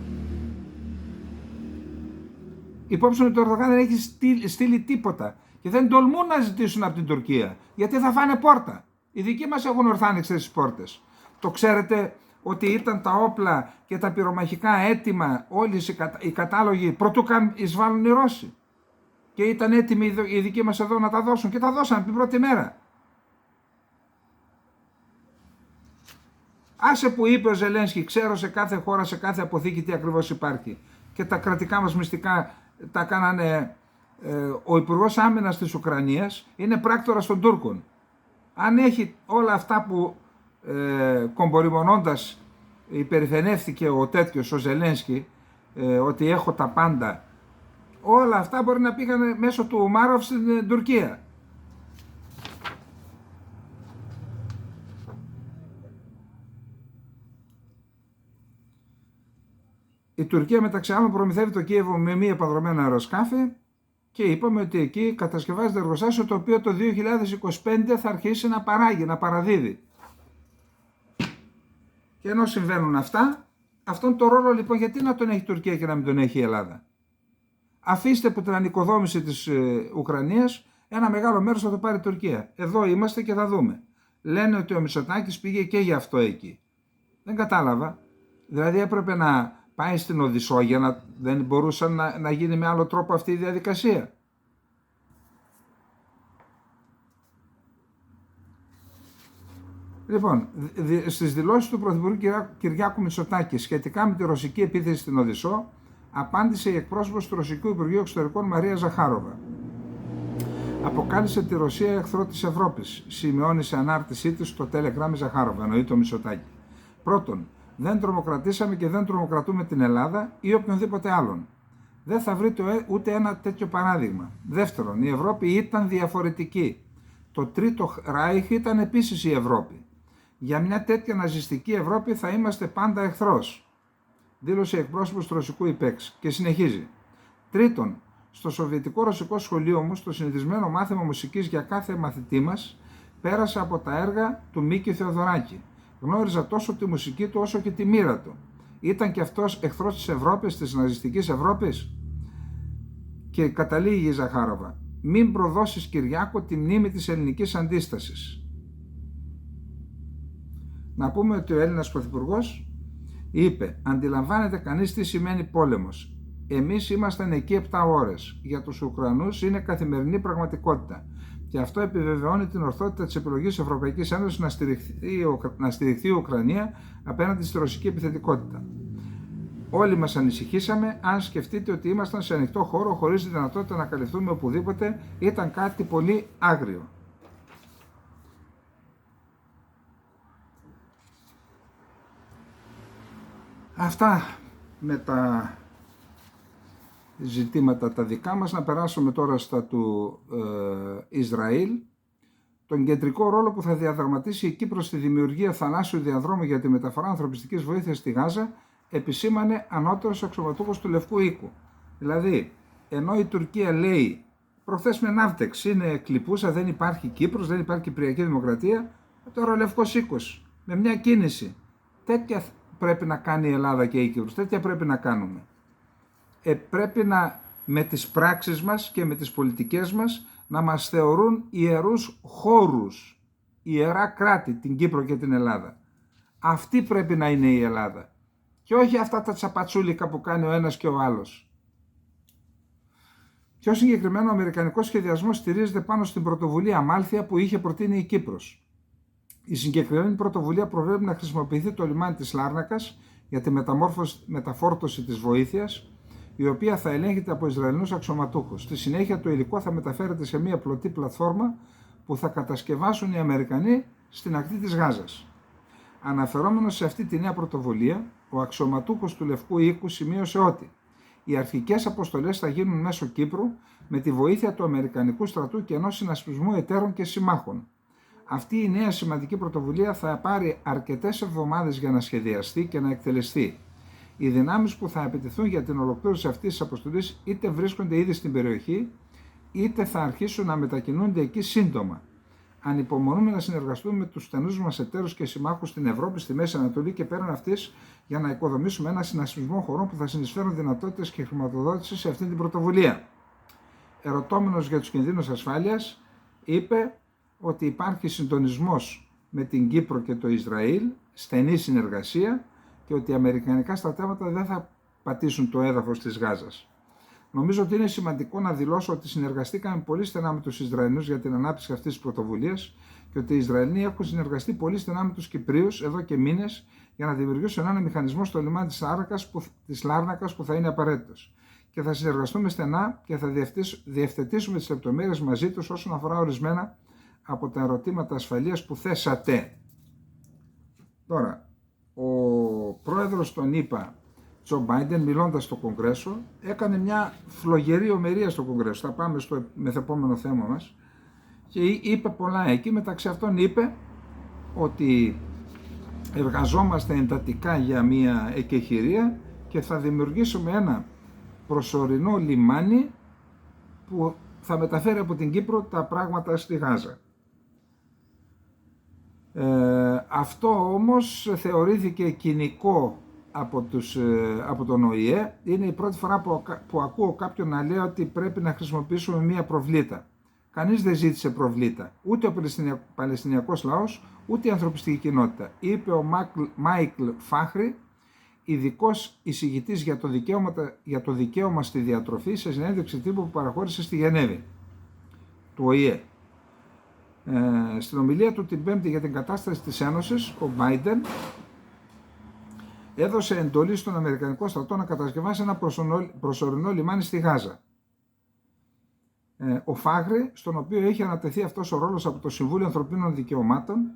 Υπόψη ότι ο Ερντογάν δεν έχει στείλει τίποτα και δεν τολμούν να ζητήσουν από την Τουρκία, γιατί θα φάνε πόρτα. Οι δικοί μας έχουν ορθά άνοιξες τις πόρτες. Το ξέρετε ότι ήταν τα όπλα και τα πυρομαχικά έτοιμα όλοι οι κατάλογοι πρωτού καν εισβάλλουν οι Ρώσοι. Και ήταν έτοιμοι οι δικοί μας εδώ να τα δώσουν και τα δώσαν την πρώτη μέρα. Άσε που είπε ο Ζελένσκι, ξέρω σε κάθε χώρα, σε κάθε αποθήκη τι ακριβώς υπάρχει. Και τα κρατικά μας μυστικά τα κάνανε. Ο Υπουργός Άμυνας της Ουκρανίας είναι πράκτορας των Τούρκων. Αν έχει όλα αυτά που κομπορημονώντας υπερηφανεύτηκε ο τέτοιος, ο Ζελένσκι, ότι έχω τα πάντα, όλα αυτά μπορεί να πήγανε μέσω του Ουμάροφ στην Τουρκία. Η Τουρκία μεταξύ άλλων προμηθεύει το Κίεβο με μη επανδρομένα αεροσκάφη και είπαμε ότι εκεί κατασκευάζεται εργοστάσιο το οποίο το 2025 θα αρχίσει να παράγει, να παραδίδει. Και ενώ συμβαίνουν αυτά, αυτόν τον ρόλο λοιπόν γιατί να τον έχει η Τουρκία και να μην τον έχει η Ελλάδα? Αφήστε που την ανοικοδόμηση της Ουκρανίας ένα μεγάλο μέρος θα το πάρει η Τουρκία. Εδώ είμαστε και θα δούμε. Λένε ότι ο Μητσοτάκης πήγε και γι' αυτό εκεί. Δεν κατάλαβα. Δηλαδή έπρεπε να πάει στην Οδυσσό για να δεν μπορούσαν να γίνει με άλλο τρόπο αυτή η διαδικασία. Λοιπόν, στις δηλώσεις του Πρωθυπουργού Κυριάκου Μητσοτάκη σχετικά με τη ρωσική επίθεση στην Οδυσσό, απάντησε η εκπρόσωπος του Ρωσικού Υπουργείου Εξωτερικών Μαρία Ζαχάροβα. Αποκάλυψε τη Ρωσία εχθρό της Ευρώπης, σημειώνει σε ανάρτησή της στο Telegram η Ζαχάροβα, εννοεί το Μητσοτάκη. Πρώτον, δεν τρομοκρατήσαμε και δεν τρομοκρατούμε την Ελλάδα ή οποιονδήποτε άλλον. Δεν θα βρείτε ούτε ένα τέτοιο παράδειγμα. Δεύτερον, η Ευρώπη ήταν διαφορετική. Το Τρίτο Ράιχ ήταν επίσης η Ευρώπη. Για μια τέτοια ναζιστική Ευρώπη θα είμαστε πάντα εχθρός, δήλωσε εκπρόσωπος του Ρωσικού ΥΠΕΞ και συνεχίζει. Τρίτον, στο Σοβιετικό Ρωσικό Σχολείο μου, στο συνηθισμένο μάθημα μουσικής για κάθε μαθητή μας, πέρασα από τα έργα του Μίκη Θεοδωράκη. Γνώριζα τόσο τη μουσική του όσο και τη μοίρα του. Ήταν και αυτός εχθρός της Ευρώπης, της ναζιστικής Ευρώπης? Και καταλήγει η Ζαχάροβα. Μην προδώσεις, Κυριάκο, τη μνήμη της ελληνικής αντίστασης. Να πούμε ότι ο Έλληνας Πρωθυπουργός είπε: αντιλαμβάνεται κανείς τι σημαίνει πόλεμος. Εμείς ήμασταν εκεί 7 ώρες. Για τους Ουκρανούς είναι καθημερινή πραγματικότητα. Και αυτό επιβεβαιώνει την ορθότητα της επιλογής της Ευρωπαϊκής Ένωσης να στηριχθεί η Ουκρανία απέναντι στη ρωσική επιθετικότητα. Όλοι μας ανησυχήσαμε. Αν σκεφτείτε ότι ήμασταν σε ανοιχτό χώρο χωρίς τη δυνατότητα να καλυφθούμε οπουδήποτε, ήταν κάτι πολύ άγριο. Αυτά με τα ζητήματα τα δικά μας. Να περάσουμε τώρα στα του Ισραήλ. Τον κεντρικό ρόλο που θα διαδραματίσει η Κύπρος στη δημιουργία θαλάσσιου διαδρόμου για τη μεταφορά ανθρωπιστικής βοήθειας στη Γάζα επισήμανε ανώτερος αξιωματούχος του Λευκού Οίκου. Δηλαδή, ενώ η Τουρκία λέει προχθές με ναύτεξ είναι κλιπούσα, δεν υπάρχει Κύπρος, δεν υπάρχει Κυπριακή Δημοκρατία, τώρα ο Λευκός Οίκος με μια κίνηση τέτοια πρέπει να κάνει η Ελλάδα και η Κύπρος, τέτοια πρέπει να κάνουμε. Πρέπει να με τις πράξεις μας και με τις πολιτικές μας να μας θεωρούν ιερούς χώρους, ιερά κράτη, την Κύπρο και την Ελλάδα. Αυτή πρέπει να είναι η Ελλάδα. και όχι αυτά τα τσαπατσούλικα που κάνει ο ένας και ο άλλος. Πιο συγκεκριμένο, ο αμερικανικός σχεδιασμός στηρίζεται πάνω στην πρωτοβουλία Αμάλθεια που είχε προτείνει η Κύπρος. Η συγκεκριμένη πρωτοβουλία προβλέπει να χρησιμοποιηθεί το λιμάνι της Λάρνακας για τη μεταφόρτωση της βοήθειας, η οποία θα ελέγχεται από Ισραηλινούς αξιωματούχους. Στη συνέχεια το υλικό θα μεταφέρεται σε μια πλωτή πλατφόρμα που θα κατασκευάσουν οι Αμερικανοί στην ακτή της Γάζας. Αναφερόμενος σε αυτή τη νέα πρωτοβουλία, ο αξιωματούχος του Λευκού Οίκου σημείωσε ότι οι αρχικές αποστολές θα γίνουν μέσω Κύπρου με τη βοήθεια του Αμερικανικού στρατού και ενός συνασπισμού εταίρων και συμμάχων. Αυτή η νέα σημαντική πρωτοβουλία θα πάρει αρκετές εβδομάδες για να σχεδιαστεί και να εκτελεστεί. Οι δυνάμεις που θα επιτεθούν για την ολοκλήρωση αυτής της αποστολής είτε βρίσκονται ήδη στην περιοχή, είτε θα αρχίσουν να μετακινούνται εκεί σύντομα. Ανυπομονούμε να συνεργαστούμε με τους στενούς μας εταίρους και συμμάχους στην Ευρώπη, στη Μέση Ανατολή και πέραν αυτής για να οικοδομήσουμε ένα συνασπισμό χωρών που θα συνεισφέρουν δυνατότητες και χρηματοδότηση σε αυτή την πρωτοβουλία. Ερωτώμενος για τους κινδύνους ασφάλειας, είπε ότι υπάρχει συντονισμός με την Κύπρο και το Ισραήλ, στενή συνεργασία και ότι οι αμερικανικά στρατεύματα δεν θα πατήσουν το έδαφος της Γάζας. Νομίζω ότι είναι σημαντικό να δηλώσω ότι συνεργαστήκαμε πολύ στενά με τους Ισραηλινούς για την ανάπτυξη αυτής της πρωτοβουλίας και ότι οι Ισραηλοί έχουν συνεργαστεί πολύ στενά με τους Κυπρίους εδώ και μήνες για να δημιουργήσουν έναν μηχανισμό στο λιμάνι της Λάρνακας που θα είναι απαραίτητος. Και θα συνεργαστούμε στενά και θα διευθετήσουμε τις λεπτομέρειες μαζί τους όσον αφορά ορισμένα από τα ερωτήματα ασφαλείας που θέσατε. Τώρα, ο πρόεδρος των ΗΠΑ, Τζο Μπάιντεν, μιλώντας στο Κογκρέσο, έκανε μια φλογερή ομιλία στο Κογκρέσο. Θα πάμε στο μεθεπόμενο θέμα μας. Και είπε πολλά εκεί, μεταξύ αυτών είπε ότι εργαζόμαστε εντατικά για μια εκεχηρία και θα δημιουργήσουμε ένα προσωρινό λιμάνι που θα μεταφέρει από την Κύπρο τα πράγματα στη Γάζα. Αυτό όμως θεωρήθηκε κοινικό από τον ΟΗΕ. Είναι η πρώτη φορά που ακούω κάποιον να λέει ότι πρέπει να χρησιμοποιήσουμε μία προβλήτα. Κανείς δεν ζήτησε προβλήτα, ούτε ο Παλαιστινιακός λαός, ούτε η ανθρωπιστική κοινότητα. Είπε ο Μάικλ Φάχρη, ειδικός εισηγητής για το δικαίωμα στη διατροφή, σε συνέντευξη τύπου που παραχώρησε στη Γενέβη του ΟΗΕ. Στην ομιλία του την Πέμπτη για την κατάσταση της Ένωσης, ο Μπάιντεν έδωσε εντολή στον Αμερικανικό στρατό να κατασκευάσει ένα προσωρινό λιμάνι στη Γάζα. Ο Φάχρη, στον οποίο έχει ανατεθεί αυτός ο ρόλος από το Συμβούλιο Ανθρωπίνων Δικαιωμάτων,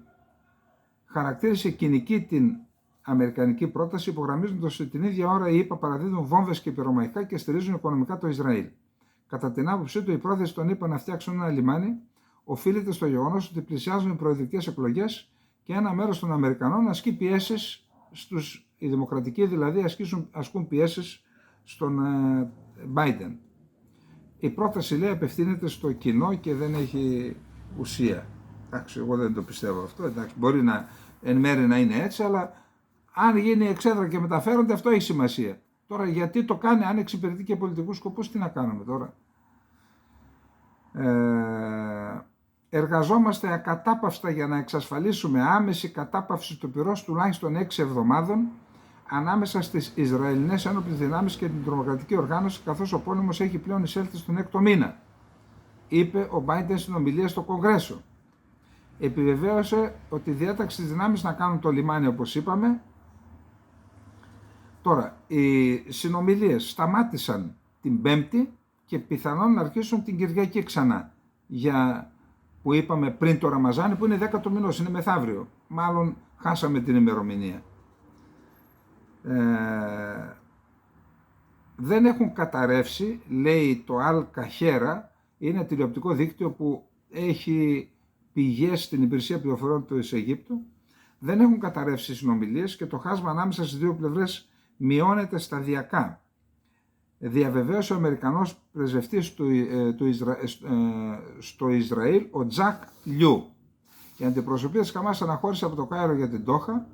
χαρακτήρισε κοινική την αμερικανική πρόταση, υπογραμμίζοντας ότι την ίδια ώρα οι ΗΠΑ παραδίδουν βόμβες και πυρομαχικά και στηρίζουν οικονομικά το Ισραήλ. Κατά την άποψή του, η πρόθεση των ΗΠΑ να φτιάξουν ένα λιμάνι οφείλεται στο γεγονός ότι πλησιάζουν οι προεδρικές εκλογές και ένα μέρος των Αμερικανών ασκεί πιέσεις οι δημοκρατικοί δηλαδή ασκούν πιέσεις στον Biden. Η πρόταση, λέει, απευθύνεται στο κοινό και δεν έχει ουσία. Εντάξει, εγώ δεν το πιστεύω αυτό. Εντάξει, μπορεί εν μέρει να είναι έτσι, αλλά αν γίνει εξέδρα και μεταφέρονται, αυτό έχει σημασία. Τώρα, γιατί το κάνει, αν εξυπηρετεί και πολιτικούς σκοπούς, τι να κάνουμε τώρα. Εργαζόμαστε ακατάπαυστα για να εξασφαλίσουμε άμεση κατάπαυση του πυρός τουλάχιστον 6 εβδομάδων ανάμεσα στις Ισραηλινές ένοπλες δυνάμεις και την τρομοκρατική οργάνωση, καθώς ο πόλεμος έχει πλέον εισέλθει στον 6ο μήνα, είπε ο Μπάιντεν στην ομιλία στο Κογκρέσο. Επιβεβαίωσε ότι διέταξε τις δυνάμεις να κάνουν το λιμάνι, όπως είπαμε. Τώρα, οι συνομιλίες σταμάτησαν την Πέμπτη και πιθανόν να αρχίσουν την Κυριακή ξανά, που είπαμε πριν το Ραμαζάνι, που είναι 10ο μηνός, είναι μεθαύριο. Μάλλον χάσαμε την ημερομηνία. Δεν έχουν καταρρεύσει, λέει το Al Kahera, είναι τηλεοπτικό δίκτυο που έχει πηγές στην υπηρεσία πληροφοριών της Αιγύπτου. Δεν έχουν καταρρεύσει οι συνομιλίες και το χάσμα ανάμεσα στις δύο πλευρές μειώνεται σταδιακά. Διαβεβαίωσε ο Αμερικανός πρεσβευτής στο Ισραήλ, ο Τζακ Λιού. Η αντιπροσωπεία της Χαμάς αναχώρησε από το Κάιρο για την Ντόχα,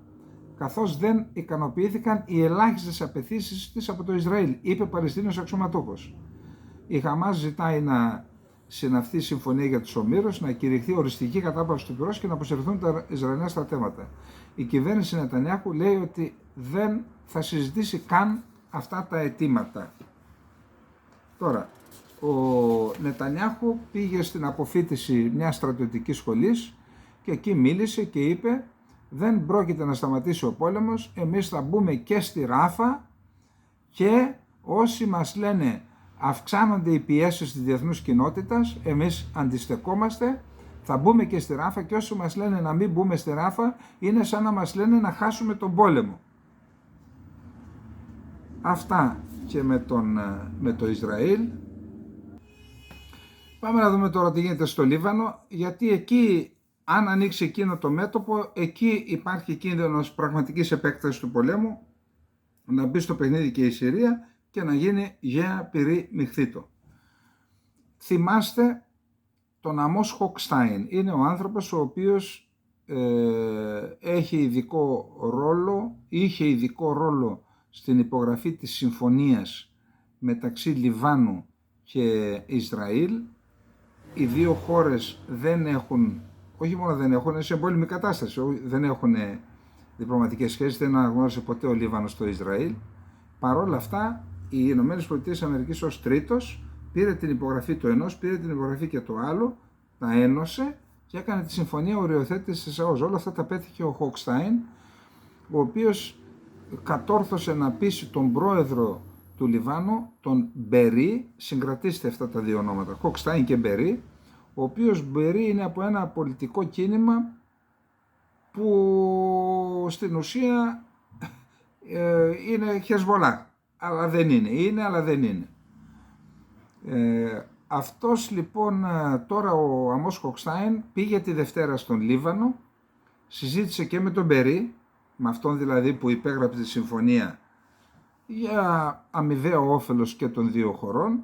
καθώς δεν ικανοποιήθηκαν οι ελάχιστες απαιτήσεις της από το Ισραήλ, είπε Παλαιστίνιος αξιωματούχος. Η Χαμάς ζητάει να συναυθεί συμφωνία για τους ομήρους, να κηρυχθεί οριστική κατάπαυση του πυρός και να αποσυρθούν τα Ισραηλινά στρατεύματα. Η κυβέρνηση Νετανιάχου λέει ότι δεν θα συζητήσει καν αυτά τα αιτήματα. Τώρα, ο Νετανιάχου πήγε στην αποφοίτηση μιας στρατιωτικής σχολής και εκεί μίλησε και είπε: δεν πρόκειται να σταματήσει ο πόλεμος, εμείς θα μπούμε και στη Ράφα και όσοι μας λένε αυξάνονται οι πιέσεις της διεθνούς κοινότητας, εμείς αντιστεκόμαστε, θα μπούμε και στη Ράφα και όσοι μας λένε να μην μπούμε στη Ράφα είναι σαν να μας λένε να χάσουμε τον πόλεμο. Αυτά και με το Ισραήλ. Πάμε να δούμε τώρα τι γίνεται στο Λίβανο, γιατί εκεί, αν ανοίξει εκείνο το μέτωπο, εκεί υπάρχει κίνδυνος πραγματικής επέκτασης του πολέμου, να μπει στο παιχνίδι και η Συρία και να γίνει γέα πυρή μιχθήτο. Θυμάστε τον Αμός Χοκστάιν. Είναι ο άνθρωπος ο οποίος είχε ειδικό ρόλο στην υπογραφή της συμφωνίας μεταξύ Λιβάνου και Ισραήλ. Οι δύο χώρες δεν έχουν, όχι μόνο δεν έχουν, είναι σε εμπόλεμη κατάσταση, δεν έχουν διπλωματικές σχέσεις, δεν αναγνώρισε ποτέ ο Λίβανος το Ισραήλ. Παρόλα αυτά, οι ΗΠΑ ως τρίτος πήρε την υπογραφή του ενός, πήρε την υπογραφή και το άλλο, τα ένωσε και έκανε τη συμφωνία οριοθέτησης της ΑΟΣ. Όλα αυτά τα πέτυχε ο Χοκστάιν, ο οποίος κατόρθωσε να πείσει τον πρόεδρο του Λιβάνου, τον Μπερί, συγκρατήστε αυτά τα δύο ονόματα, Χοκστάιν και Μπερί, ο οποίος Μπερί είναι από ένα πολιτικό κίνημα που στην ουσία είναι Χεσβολάχ, αλλά δεν είναι, αλλά δεν είναι. Αυτός λοιπόν τώρα ο Αμός Χοκστάιν πήγε τη Δευτέρα στον Λίβανο, συζήτησε και με τον Μπερί, με αυτόν δηλαδή που υπέγραψε τη συμφωνία για αμοιβαίο όφελος και των δύο χωρών,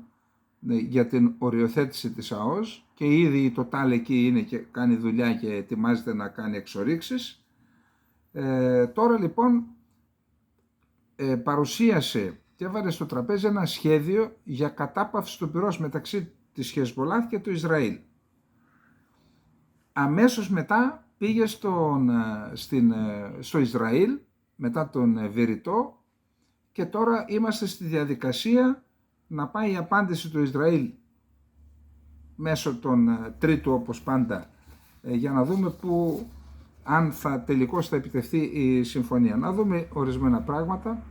για την οριοθέτηση της ΑΟΣ, και ήδη η Total εκεί είναι και κάνει δουλειά και ετοιμάζεται να κάνει εξορίξεις. Τώρα λοιπόν παρουσίασε και έβαλε στο τραπέζι ένα σχέδιο για κατάπαυση του πυρός μεταξύ της Χεσβολάχ και του Ισραήλ. Αμέσως μετά πήγε στο Ισραήλ, μετά τον Βηρητό, και τώρα είμαστε στη διαδικασία να πάει η απάντηση του Ισραήλ μέσω των τρίτου, όπως πάντα, για να δούμε αν τελικώς θα επιτευχθεί η συμφωνία. Να δούμε ορισμένα πράγματα.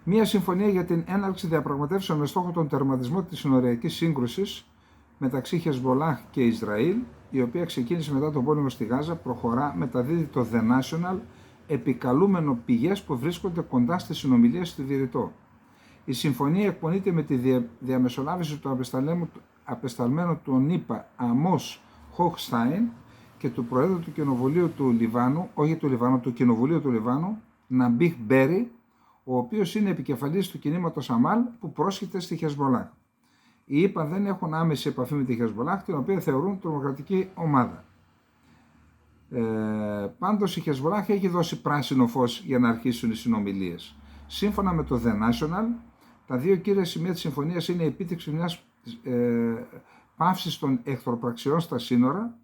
Μία συμφωνία για την έναρξη διαπραγματεύσεων με στόχο τον τερματισμό της συνοριακής σύγκρουσης μεταξύ Χεσβολάχ και Ισραήλ, η οποία ξεκίνησε μετά τον πόλεμο στη Γάζα, προχωρά, μεταδίδει το The National, επικαλούμενο πηγές που βρίσκονται κοντά στις συνομιλίες στη Βηρητό. Η συμφωνία εκπονείται με τη διαμεσολάβηση του απεσταλμένου του ΗΠΑ Αμός Χοκστάιν και του Προέδρου του Κοινοβουλίου του Λιβάνου, του Κοινοβουλίου του Λιβάνου, Ναμπίχ Μπέρι, ο οποίος είναι επικεφαλής του κινήματος Αμάλ που πρόσχεται στη Χεσβολάχ. Οι ΗΠΑ δεν έχουν άμεση επαφή με τη Χεσβολάχ, την οποία θεωρούν τρομοκρατική ομάδα. Πάντως η Χεσβολάχ έχει δώσει πράσινο φως για να αρχίσουν οι συνομιλίες. Σύμφωνα με το The National, τα δύο κύρια σημεία της συμφωνίας είναι η επίτευξη μιας πάυσης των εχθροπραξιών στα σύνορα,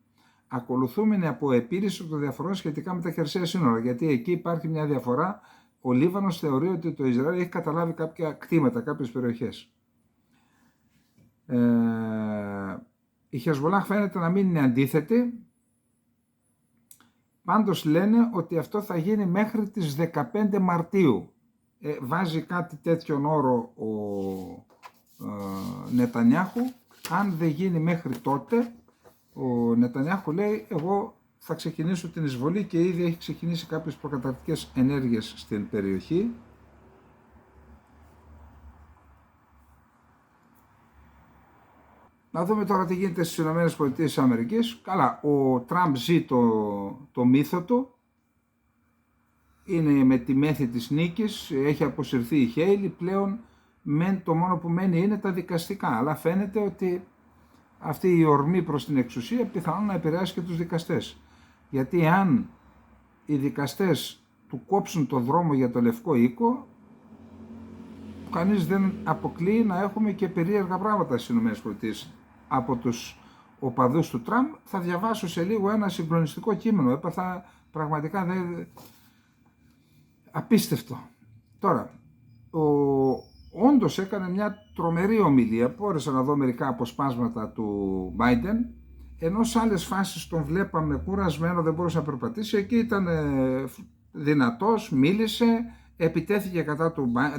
ακολουθούμενη από επίλυση των διαφορών σχετικά με τα χερσαία σύνορα, γιατί εκεί υπάρχει μια διαφορά. Ο Λίβανος θεωρεί ότι το Ισραήλ έχει καταλάβει κάποια κτήματα, κάποιες περιοχές. Η Χεσβολάχ φαίνεται να μην είναι αντίθετη. Πάντως λένε ότι αυτό θα γίνει μέχρι τις 15 Μαρτίου. Βάζει κάτι τέτοιον όρο ο Νετανιάχου. Αν δεν γίνει μέχρι τότε, ο Νετανιάχου λέει: εγώ θα ξεκινήσω την εισβολή, και ήδη έχει ξεκινήσει κάποιες προκαταρκτικές ενέργειες στην περιοχή. Να δούμε τώρα τι γίνεται στις ΗΠΑ. Καλά, ο Τραμπ ζει το μύθο του. Είναι με τη μέθη της νίκης, έχει αποσυρθεί η Χέιλι, πλέον το μόνο που μένει είναι τα δικαστικά. Αλλά φαίνεται ότι αυτή η ορμή προς την εξουσία πιθανόν να επηρεάσει και τους δικαστές. Γιατί αν οι δικαστές του κόψουν το δρόμο για το Λευκό Οίκο, κανείς δεν αποκλείει να έχουμε και περίεργα πράγματα στις ΗΠΑ από τους οπαδούς του Τραμπ. Θα διαβάσω σε λίγο ένα συγκλονιστικό κείμενο. Έπαθα πραγματικά απίστευτο. Τώρα, όντως έκανε μια τρομερή ομιλία. Μπόρεσα να δω μερικά αποσπάσματα του Biden, ενώ σε άλλες φάσεις τον βλέπαμε κουρασμένο, δεν μπορούσε να περπατήσει. Εκεί ήταν δυνατός, μίλησε, επιτέθηκε κατά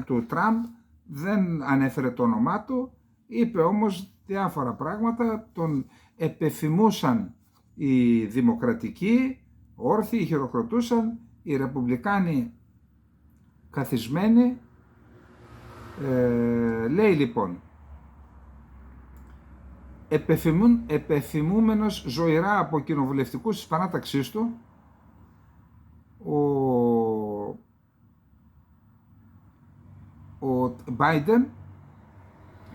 του Τραμπ, δεν ανέφερε το όνομά του, είπε όμως διάφορα πράγματα, τον επεφημούσαν οι δημοκρατικοί, όρθιοι χειροκροτούσαν, οι ρεπουμπλικάνοι καθισμένοι. Λέει λοιπόν, επεφημούμενος ζωηρά από κοινοβουλευτικούς της παράταξής του, ο Biden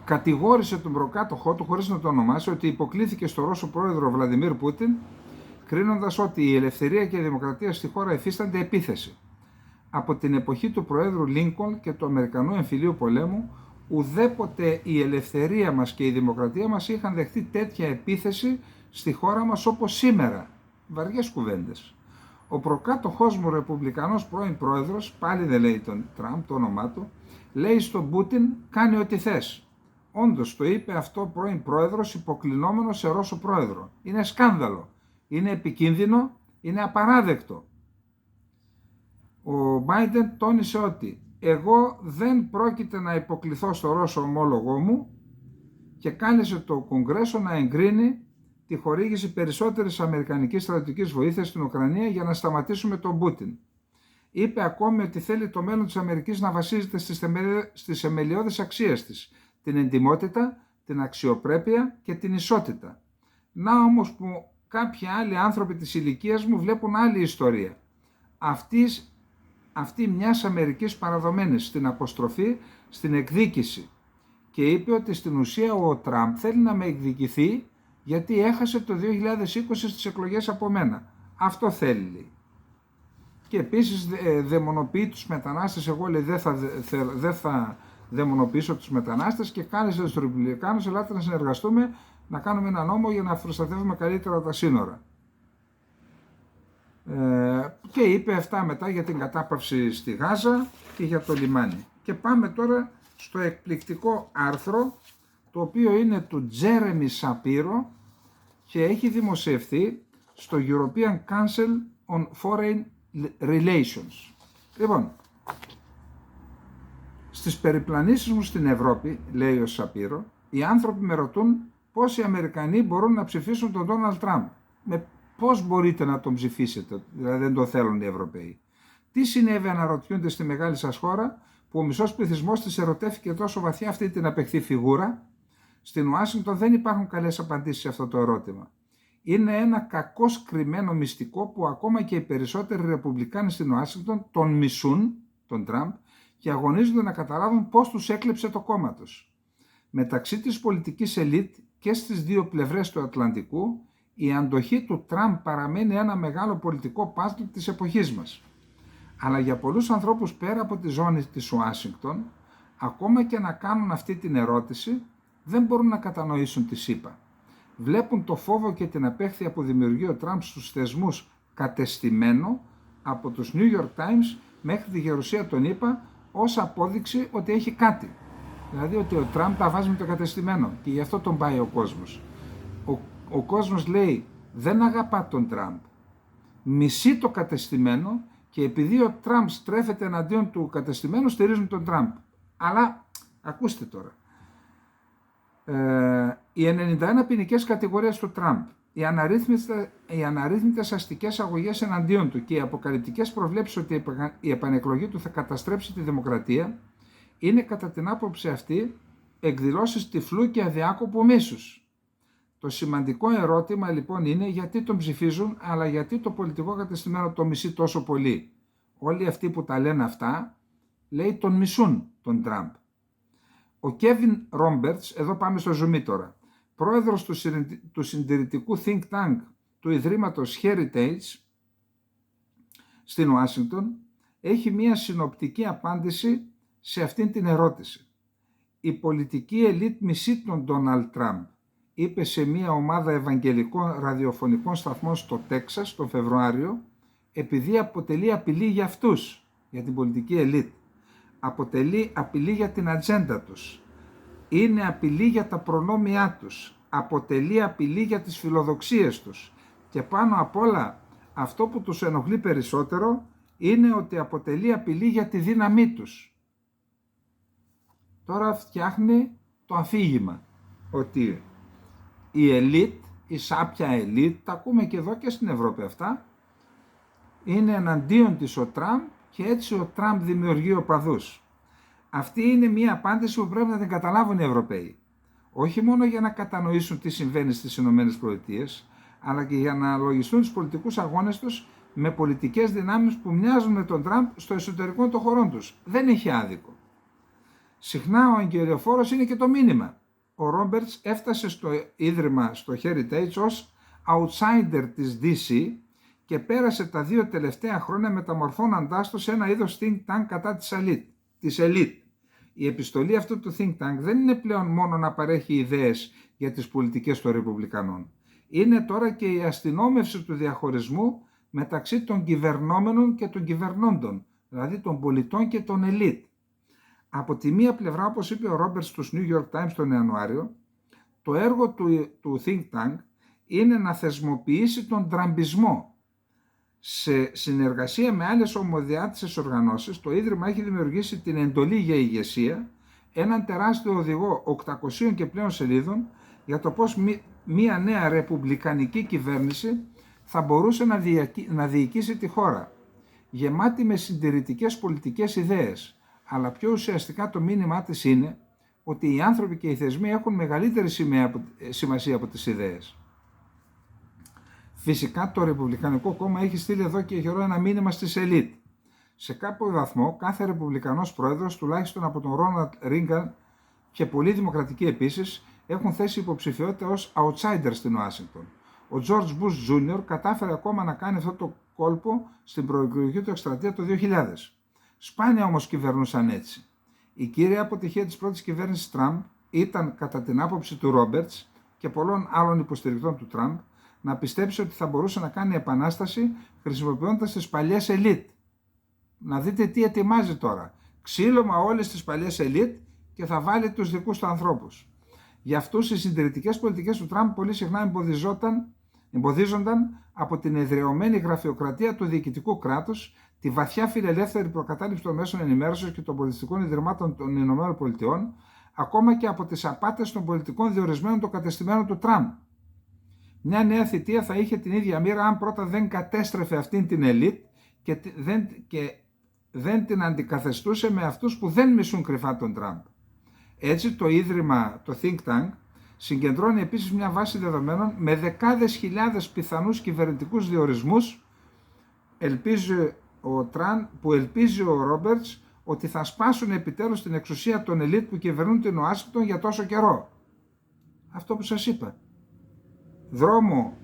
κατηγόρησε τον προκάτοχό του, χωρίς να το ονομάσει, ότι υποκλήθηκε στο Ρώσο πρόεδρο Βλαντιμίρ Πούτιν, κρίνοντας ότι η ελευθερία και η δημοκρατία στη χώρα υφίστανται επίθεση. Από την εποχή του Προέδρου Λίνκολν και του Αμερικανού εμφυλίου πολέμου, ουδέποτε η ελευθερία μας και η δημοκρατία μας είχαν δεχτεί τέτοια επίθεση στη χώρα μας όπως σήμερα. Βαριές κουβέντες. Ο προκάτοχός μου, ρεπουμπλικανός πρώην πρόεδρος, πάλι δεν λέει τον Τραμπ το όνομά του, λέει στον Πούτιν κάνει ό,τι θες. Όντως το είπε αυτό πρώην πρόεδρος υποκλεινόμενος σε Ρώσο πρόεδρο. Είναι σκάνδαλο, είναι επικίνδυνο, είναι απαράδεκτο. Ο Biden τόνισε ότι εγώ δεν πρόκειται να υποκληθώ στο Ρώσο ομόλογό μου και κάλεσε το Κογκρέσο να εγκρίνει τη χορήγηση περισσότερης αμερικανικής στρατιωτικής βοήθειας στην Ουκρανία για να σταματήσουμε τον Πούτιν. Είπε ακόμη ότι θέλει το μέλλον της Αμερικής να βασίζεται στις θεμελιώδεις αξίες της, την εντιμότητα, την αξιοπρέπεια και την ισότητα. Να όμως που κάποιοι άλλοι άνθρωποι της ηλικίας μου βλέπουν άλλη ιστορία. Αυτή μιας Αμερικής παραδομένης στην αποστροφή, στην εκδίκηση. Και είπε ότι στην ουσία ο Τραμπ θέλει να με εκδικηθεί γιατί έχασε το 2020 στις εκλογές από μένα. Αυτό θέλει, λέει. Και επίσης δαιμονοποιεί τους μετανάστες. Εγώ, λέει, δεν θα δαιμονοποιήσω τους μετανάστες και κάλεσε τους Ρεπουμπλικάνους, ελάτε να συνεργαστούμε, να κάνουμε ένα νόμο για να προστατεύουμε καλύτερα τα σύνορα. Και είπε αυτά μετά για την κατάπαυση στη Γάζα και για το λιμάνι. Και πάμε τώρα στο εκπληκτικό άρθρο, το οποίο είναι του Τζέρεμι Σαπίρο και έχει δημοσιευθεί στο European Council on Foreign Relations. Λοιπόν, στις περιπλανήσεις μου στην Ευρώπη, λέει ο Σαπίρο, οι άνθρωποι με ρωτούν πώς οι Αμερικανοί μπορούν να ψηφίσουν τον Ντόναλντ Τραμπ. Πώς μπορείτε να τον ψηφίσετε, δηλαδή δεν το θέλουν οι Ευρωπαίοι. Τι συνέβη, αναρωτιούνται, στη μεγάλη σας χώρα που ο μισός πληθυσμός της ερωτεύτηκε τόσο βαθιά αυτή την απεχθή φιγούρα? Στην Ουάσιγκτον δεν υπάρχουν καλές απαντήσεις σε αυτό το ερώτημα. Είναι ένα κακώς κρυμμένο μυστικό που ακόμα και οι περισσότεροι ρεπουμπλικάνοι στην Ουάσιγκτον τον μισούν, τον Τραμπ, και αγωνίζονται να καταλάβουν πώς τους έκλεψε το κόμμα τους. Μεταξύ της πολιτικής ελίτ και στις δύο πλευρές του Ατλαντικού, η αντοχή του Τραμπ παραμένει ένα μεγάλο πολιτικό παζλ της εποχής μας. Αλλά για πολλούς ανθρώπους πέρα από τη ζώνη της Ουάσιγκτον, ακόμα και να κάνουν αυτή την ερώτηση, δεν μπορούν να κατανοήσουν τη ΣΥΠΑ. Βλέπουν το φόβο και την απέχθεια που δημιουργεί ο Τραμπ στους θεσμούς κατεστημένο από τους New York Times μέχρι τη γερουσία των ΗΠΑ ως απόδειξη ότι έχει κάτι. Δηλαδή ότι ο Τραμπ τα βάζει με το κατεστημένο και γι' αυτό τον πάει ο κόσμος. Ο κόσμος, λέει, δεν αγαπά τον Τραμπ. Μισεί το κατεστημένο και επειδή ο Τραμπ στρέφεται εναντίον του κατεστημένου, στηρίζουν τον Τραμπ. Αλλά, ακούστε τώρα, οι 91 ποινικές κατηγορίες του Τραμπ, οι αναρρύθμιτες αστικές αγωγές εναντίον του και οι αποκαλυπτικές προβλέψεις ότι η επανεκλογή του θα καταστρέψει τη δημοκρατία, είναι κατά την άποψη αυτή εκδηλώσεις τυφλού και αδιάκοπου μίσους. Το σημαντικό ερώτημα λοιπόν είναι γιατί τον ψηφίζουν, αλλά γιατί το πολιτικό κατεστημένο το μισεί τόσο πολύ. Όλοι αυτοί που τα λένε αυτά, λέει, τον μισούν τον Τραμπ. Ο Κέβιν Ρόμπερτς, εδώ πάμε στο ζουμί τώρα, πρόεδρος του συντηρητικού think tank του Ιδρύματος Heritage στην Ουάσιγκτον, έχει μία συνοπτική απάντηση σε αυτήν την ερώτηση. η πολιτική ελίτ μισεί τον Ντόναλντ Τραμπ, είπε σε μια ομάδα ευαγγελικών ραδιοφωνικών σταθμών στο Τέξας τον Φεβρουάριο, επειδή αποτελεί απειλή για αυτούς, για την πολιτική ελίτ. Αποτελεί απειλή για την ατζέντα τους. Είναι απειλή για τα προνόμια τους. Αποτελεί απειλή για τις φιλοδοξίες τους. Και πάνω απ' όλα, αυτό που τους ενοχλεί περισσότερο είναι ότι αποτελεί απειλή για τη δύναμή τους. Τώρα φτιάχνει το αφήγημα ότι η ελίτ, η σάπια ελίτ, τα ακούμε και εδώ και στην Ευρώπη αυτά, είναι εναντίον της ο Τραμπ και έτσι ο Τραμπ δημιουργεί οπαδούς. Αυτή είναι μια απάντηση που πρέπει να την καταλάβουν οι Ευρωπαίοι. Όχι μόνο για να κατανοήσουν τι συμβαίνει στις ΗΠΑ, αλλά και για να αναλογιστούν τους πολιτικούς αγώνες τους με πολιτικές δυνάμεις που μοιάζουν με τον Τραμπ στο εσωτερικό των χωρών τους. Δεν έχει άδικο. Συχνά ο αγγελιοφόρος είναι και το μήνυμα. Ο Ρόμπερτς έφτασε στο ίδρυμα, στο Heritage, ως outsider της DC και πέρασε τα 2 τελευταία χρόνια μεταμορφώνοντάς το σε ένα είδος think tank κατά της elite. Η επιστολή αυτού του think tank δεν είναι πλέον μόνο να παρέχει ιδέες για τις πολιτικές των Ρεπουμπλικανών. Είναι τώρα και η αστυνόμευση του διαχωρισμού μεταξύ των κυβερνόμενων και των κυβερνώντων, δηλαδή των πολιτών και των elite. Από τη μία πλευρά, όπως είπε ο Ρόμπερτς στους New York Times τον Ιανουάριο, το έργο του think tank είναι να θεσμοποιήσει τον τραμπισμό. Σε συνεργασία με άλλες ομοδιάτησες οργανώσεις, το Ίδρυμα έχει δημιουργήσει την εντολή για ηγεσία, έναν τεράστιο οδηγό 800 και πλέον σελίδων, για το πώς μια νέα ρεπουμπλικανική κυβέρνηση θα μπορούσε να διοικήσει τη χώρα, γεμάτη με συντηρητικές πολιτικές ιδέες. Αλλά πιο ουσιαστικά το μήνυμά της είναι ότι οι άνθρωποι και οι θεσμοί έχουν μεγαλύτερη σημασία από τις ιδέες. Φυσικά το Ρεπουμπλικανικό κόμμα έχει στείλει εδώ και καιρό ένα μήνυμα στις ελίτ. Σε κάποιο βαθμό κάθε Ρεπουμπλικανός πρόεδρος, τουλάχιστον από τον Ρόναλντ Ρίγκαν και πολλοί δημοκρατικοί επίσης, έχουν θέσει υποψηφιότητα ως outsider στην Ουάσιγκτον. Ο George Bush Jr. κατάφερε ακόμα να κάνει αυτό το κόλπο στην προεκλογική του εκστρατεία το 2000. Σπάνια όμως κυβερνούσαν έτσι. Η κύρια αποτυχία της πρώτης κυβέρνησης Τραμπ ήταν, κατά την άποψη του Ρόμπερτς και πολλών άλλων υποστηρικτών του Τραμπ, να πιστέψει ότι θα μπορούσε να κάνει επανάσταση χρησιμοποιώντας τις παλιές ελίτ. Να δείτε τι ετοιμάζει τώρα. Ξύλωμα όλες τις παλιές ελίτ και θα βάλει τους δικούς του ανθρώπους. Για αυτούς οι συντηρητικές πολιτικές του Τραμπ πολύ συχνά εμποδίζονταν από την εδραιωμένη γραφειοκρατία του διοικητικού κράτους, τη βαθιά φιλελεύθερη προκατάληψη των μέσων ενημέρωσης και των πολιτιστικών ιδρυμάτων των ΗΠΑ, ακόμα και από τις απάτες των πολιτικών διορισμένων των κατεστημένων του Τραμπ. Μια νέα θητεία θα είχε την ίδια μοίρα αν πρώτα δεν κατέστρεφε αυτήν την ελίτ και δεν την αντικαθεστούσε με αυτούς που δεν μισούν κρυφά τον Τραμπ. Έτσι το ίδρυμα, το think tank, συγκεντρώνει επίσης μια βάση δεδομένων με δεκάδες χιλιάδες πιθανούς κυβερνητικούς διορισμούς που ελπίζει ο Ρόμπερτς ότι θα σπάσουν επιτέλους την εξουσία των ελίτ που κυβερνούν την Ουάσιγκτον για τόσο καιρό. Αυτό που σας είπα. Δρόμο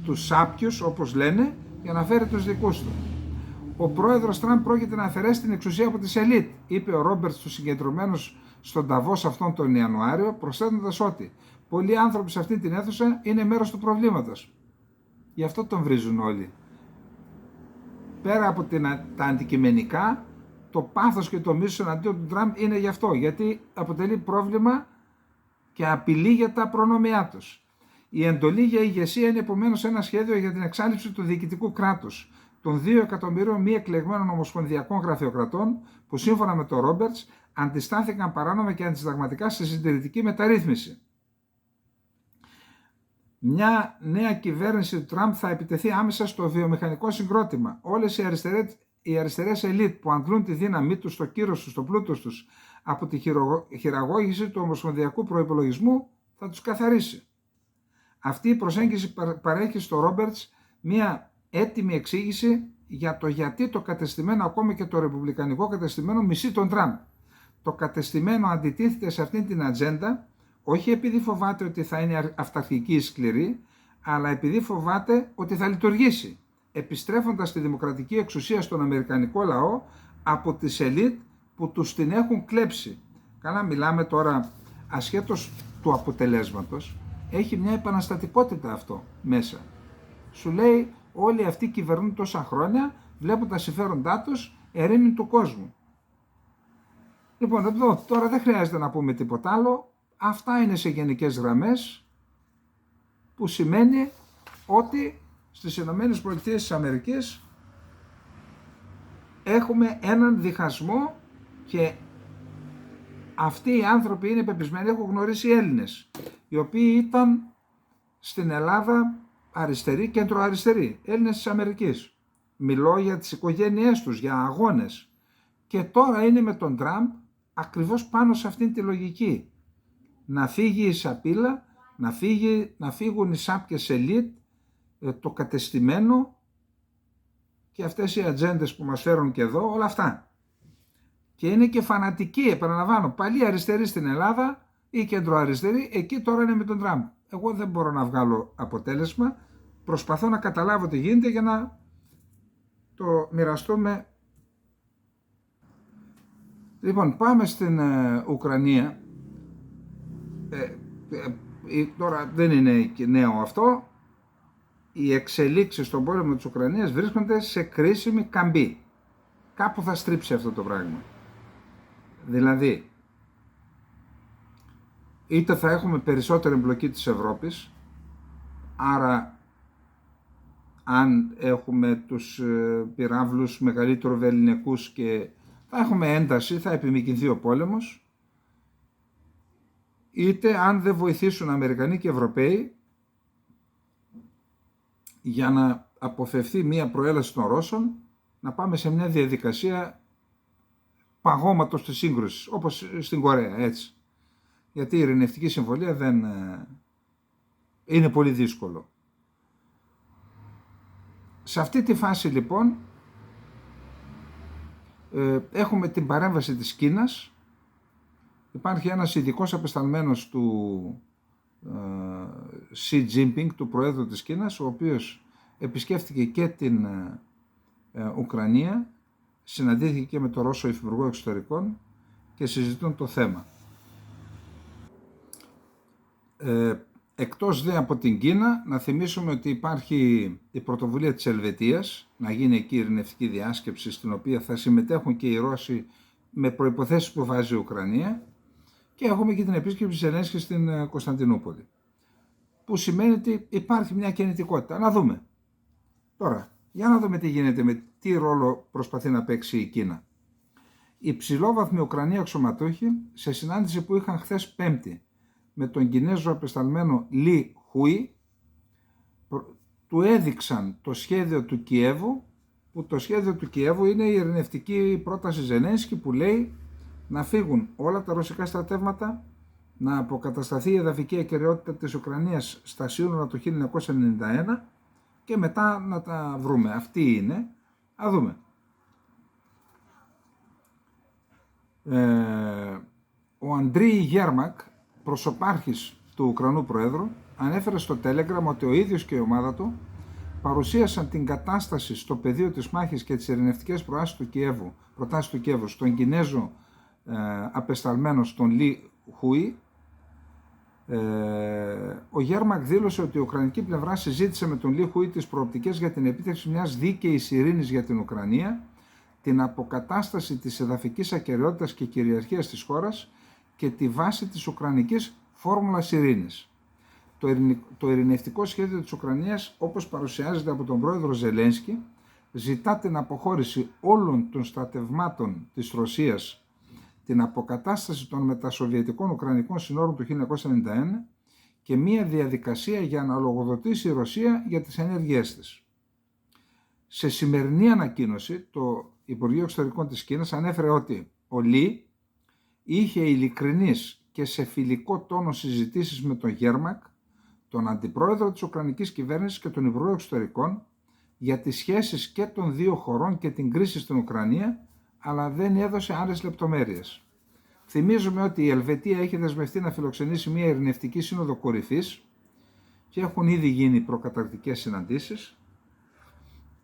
τους σάπιους, όπως λένε, για να φέρει τους δικούς του. Ο πρόεδρος Τραμπ πρόκειται να αφαιρέσει την εξουσία από τις ελίτ, είπε ο Ρόμπερτς στους συγκεντρωμένους στον Νταβός αυτόν τον Ιανουάριο, προσθέτοντας ότι πολλοί άνθρωποι σε αυτή την αίθουσα είναι μέρος του προβλήματος. Γι' αυτό τον βρίζουν όλοι. Πέρα από τα αντικειμενικά, το πάθος και το μίσος εναντίον του Τραμπ είναι γι' αυτό, γιατί αποτελεί πρόβλημα και απειλή για τα προνόμια τους. Η εντολή για ηγεσία είναι επομένως ένα σχέδιο για την εξάλληψη του διοικητικού κράτους, των 2 εκατομμυρίων μη εκλεγμένων ομοσπονδιακών γραφειοκρατών που σύμφωνα με τον Ρόμπερτς αντιστάθηκαν παράνομα και αντισυνταγματικά στη συντηρητική μεταρρύθμιση. Μια νέα κυβέρνηση του Τραμπ θα επιτεθεί άμεσα στο βιομηχανικό συγκρότημα. Όλες οι αριστερές ελίτ που αντλούν τη δύναμή τους, το κύρος τους, το πλούτος τους από τη χειραγώγηση του ομοσπονδιακού προϋπολογισμού θα τους καθαρίσει. Αυτή η προσέγγιση παρέχει στο Ρόμπερτς μια έτοιμη εξήγηση για το γιατί το κατεστημένο, ακόμη και το ρεπουμπλικανικό κατεστημένο, μισεί τον Τραμπ. Το κατεστημένο αντιτίθεται σε αυτήν την ατζέντα, όχι επειδή φοβάται ότι θα είναι αυταρχική ή σκληρή, αλλά επειδή φοβάται ότι θα λειτουργήσει, επιστρέφοντας τη δημοκρατική εξουσία στον αμερικανικό λαό από τις ελίτ που τους την έχουν κλέψει, Καλά, μιλάμε τώρα ασχέτως του αποτελέσματος, έχει μια επαναστατικότητα αυτό μέσα. Σου λέει όλοι αυτοί κυβερνούν τόσα χρόνια, βλέπουν τα συμφέροντά τους, ερήμην του κόσμου. Λοιπόν, εδώ τώρα δεν χρειάζεται να πούμε τίποτα άλλο. Αυτά είναι σε γενικές γραμμές, που σημαίνει ότι στις ΗΠΑ έχουμε έναν διχασμό και αυτοί οι άνθρωποι είναι πεπισμένοι. Έχω γνωρίσει Έλληνες, οι οποίοι ήταν στην Ελλάδα αριστεροί, κεντροαριστεροί, Έλληνες της Αμερικής. Μιλώ για τις οικογένειές τους, για αγώνες. Και τώρα είναι με τον Τραμπ ακριβώς πάνω σε αυτήν τη λογική. Να φύγει η σαπίλα, να φύγουν οι σάπιες ελίτ, το κατεστημένο και αυτές οι ατζέντες που μας φέρουν και εδώ, όλα αυτά. Και είναι και φανατικοί, επαναλαμβάνω, πάλι αριστεροί στην Ελλάδα ή κεντροαριστεροί, εκεί τώρα είναι με τον Τραμπ. Εγώ δεν μπορώ να βγάλω αποτέλεσμα, προσπαθώ να καταλάβω τι γίνεται για να το μοιραστούμε. Λοιπόν, πάμε στην Ουκρανία. Τώρα δεν είναι νέο αυτό. Οι εξελίξεις στον πόλεμο της Ουκρανίας βρίσκονται σε κρίσιμη καμπή. Κάπου θα στρίψει αυτό το πράγμα. Δηλαδή, είτε θα έχουμε περισσότερη εμπλοκή της Ευρώπης, άρα αν έχουμε τους πυράβλους μεγαλύτερου βελληνικούς και θα έχουμε ένταση, θα επιμηκυνθεί ο πόλεμος, είτε αν δεν βοηθήσουν Αμερικανοί και Ευρωπαίοι για να αποφευθεί μια προέλαση των Ρώσων, να πάμε σε μια διαδικασία παγώματος της σύγκρουσης, όπως στην Κορέα, έτσι. Γιατί η ειρηνευτική συμφωνία δεν είναι πολύ δύσκολο. Σε αυτή τη φάση λοιπόν έχουμε την παρέμβαση της Κίνας. Υπάρχει ένας ειδικός απεσταλμένος του Xi Jinping, του Προέδρου της Κίνας, ο οποίος επισκέφθηκε και την Ουκρανία, συναντήθηκε και με τον Ρώσο Υφυπουργό Εξωτερικών και συζητούν το θέμα. Εκτός δε από την Κίνα, να θυμίσουμε ότι υπάρχει η πρωτοβουλία της Ελβετίας να γίνει εκεί ειρηνευτική διάσκεψη, στην οποία θα συμμετέχουν και οι Ρώσοι με προϋποθέσεις που βάζει η Ουκρανία, και έχουμε και την επίσκεψη Ζελένσκι στην Κωνσταντινούπολη, που σημαίνει ότι υπάρχει μια κινητικότητα. Να δούμε. Τώρα, για να δούμε τι γίνεται, με τι ρόλο προσπαθεί να παίξει η Κίνα. Οι ψηλόβαθμοι Ουκρανοί αξιωματούχοι, σε συνάντηση που είχαν χθες Πέμπτη με τον Κινέζο απεσταλμένο Λι Χουί, του έδειξαν το σχέδιο του Κιέβου, που το σχέδιο του Κιέβου είναι η ειρηνευτική πρόταση Ζελένσκι, που λέει να φύγουν όλα τα ρωσικά στρατεύματα, να αποκατασταθεί η εδαφική ακεραιότητα της Ουκρανίας στα σύνορα του 1991 και μετά να τα βρούμε. Αυτή είναι. Α δούμε. Ο Αντρί Γέρμακ, προσωπάρχης του Ουκρανού Προέδρου, ανέφερε στο Telegram ότι ο ίδιος και η ομάδα του παρουσίασαν την κατάσταση στο πεδίο της μάχης και τις ειρηνευτικές προτάσεις του Κιέβου στον Κινέζο απεσταλμένο στον Λι Χουί. Ο Γέρμακ δήλωσε ότι η Ουκρανική πλευρά συζήτησε με τον Λι Χουί τις προοπτικές για την επίτευξη μιας δίκαιης ειρήνης για την Ουκρανία, την αποκατάσταση της εδαφικής ακεραιότητας και κυριαρχίας της χώρας και τη βάση της Ουκρανικής φόρμουλας ειρήνης. Το ειρηνευτικό σχέδιο της Ουκρανίας, όπως παρουσιάζεται από τον πρόεδρο Ζελένσκι, ζητά την αποχώρηση όλων των στρατευμάτων της Ρωσίας, την αποκατάσταση των μετασοβιετικών Ουκρανικών συνόρων του 1991 και μία διαδικασία για να λογοδοτήσει η Ρωσία για τις ενέργειές της. Σε σημερινή ανακοίνωση, το Υπουργείο Εξωτερικών της Κίνας ανέφερε ότι ο Λι είχε ειλικρινείς και σε φιλικό τόνο συζητήσεις με τον Γέρμακ, τον αντιπρόεδρο της Ουκρανικής κυβέρνησης και τον Υπουργό Εξωτερικών, για τις σχέσεις και των δύο χωρών και την κρίση στην Ουκρανία, αλλά δεν έδωσε άλλες λεπτομέρειες. Θυμίζουμε ότι η Ελβετία έχει δεσμευτεί να φιλοξενήσει μια ειρηνευτική σύνοδο κορυφής και έχουν ήδη γίνει προκαταρκτικές συναντήσεις.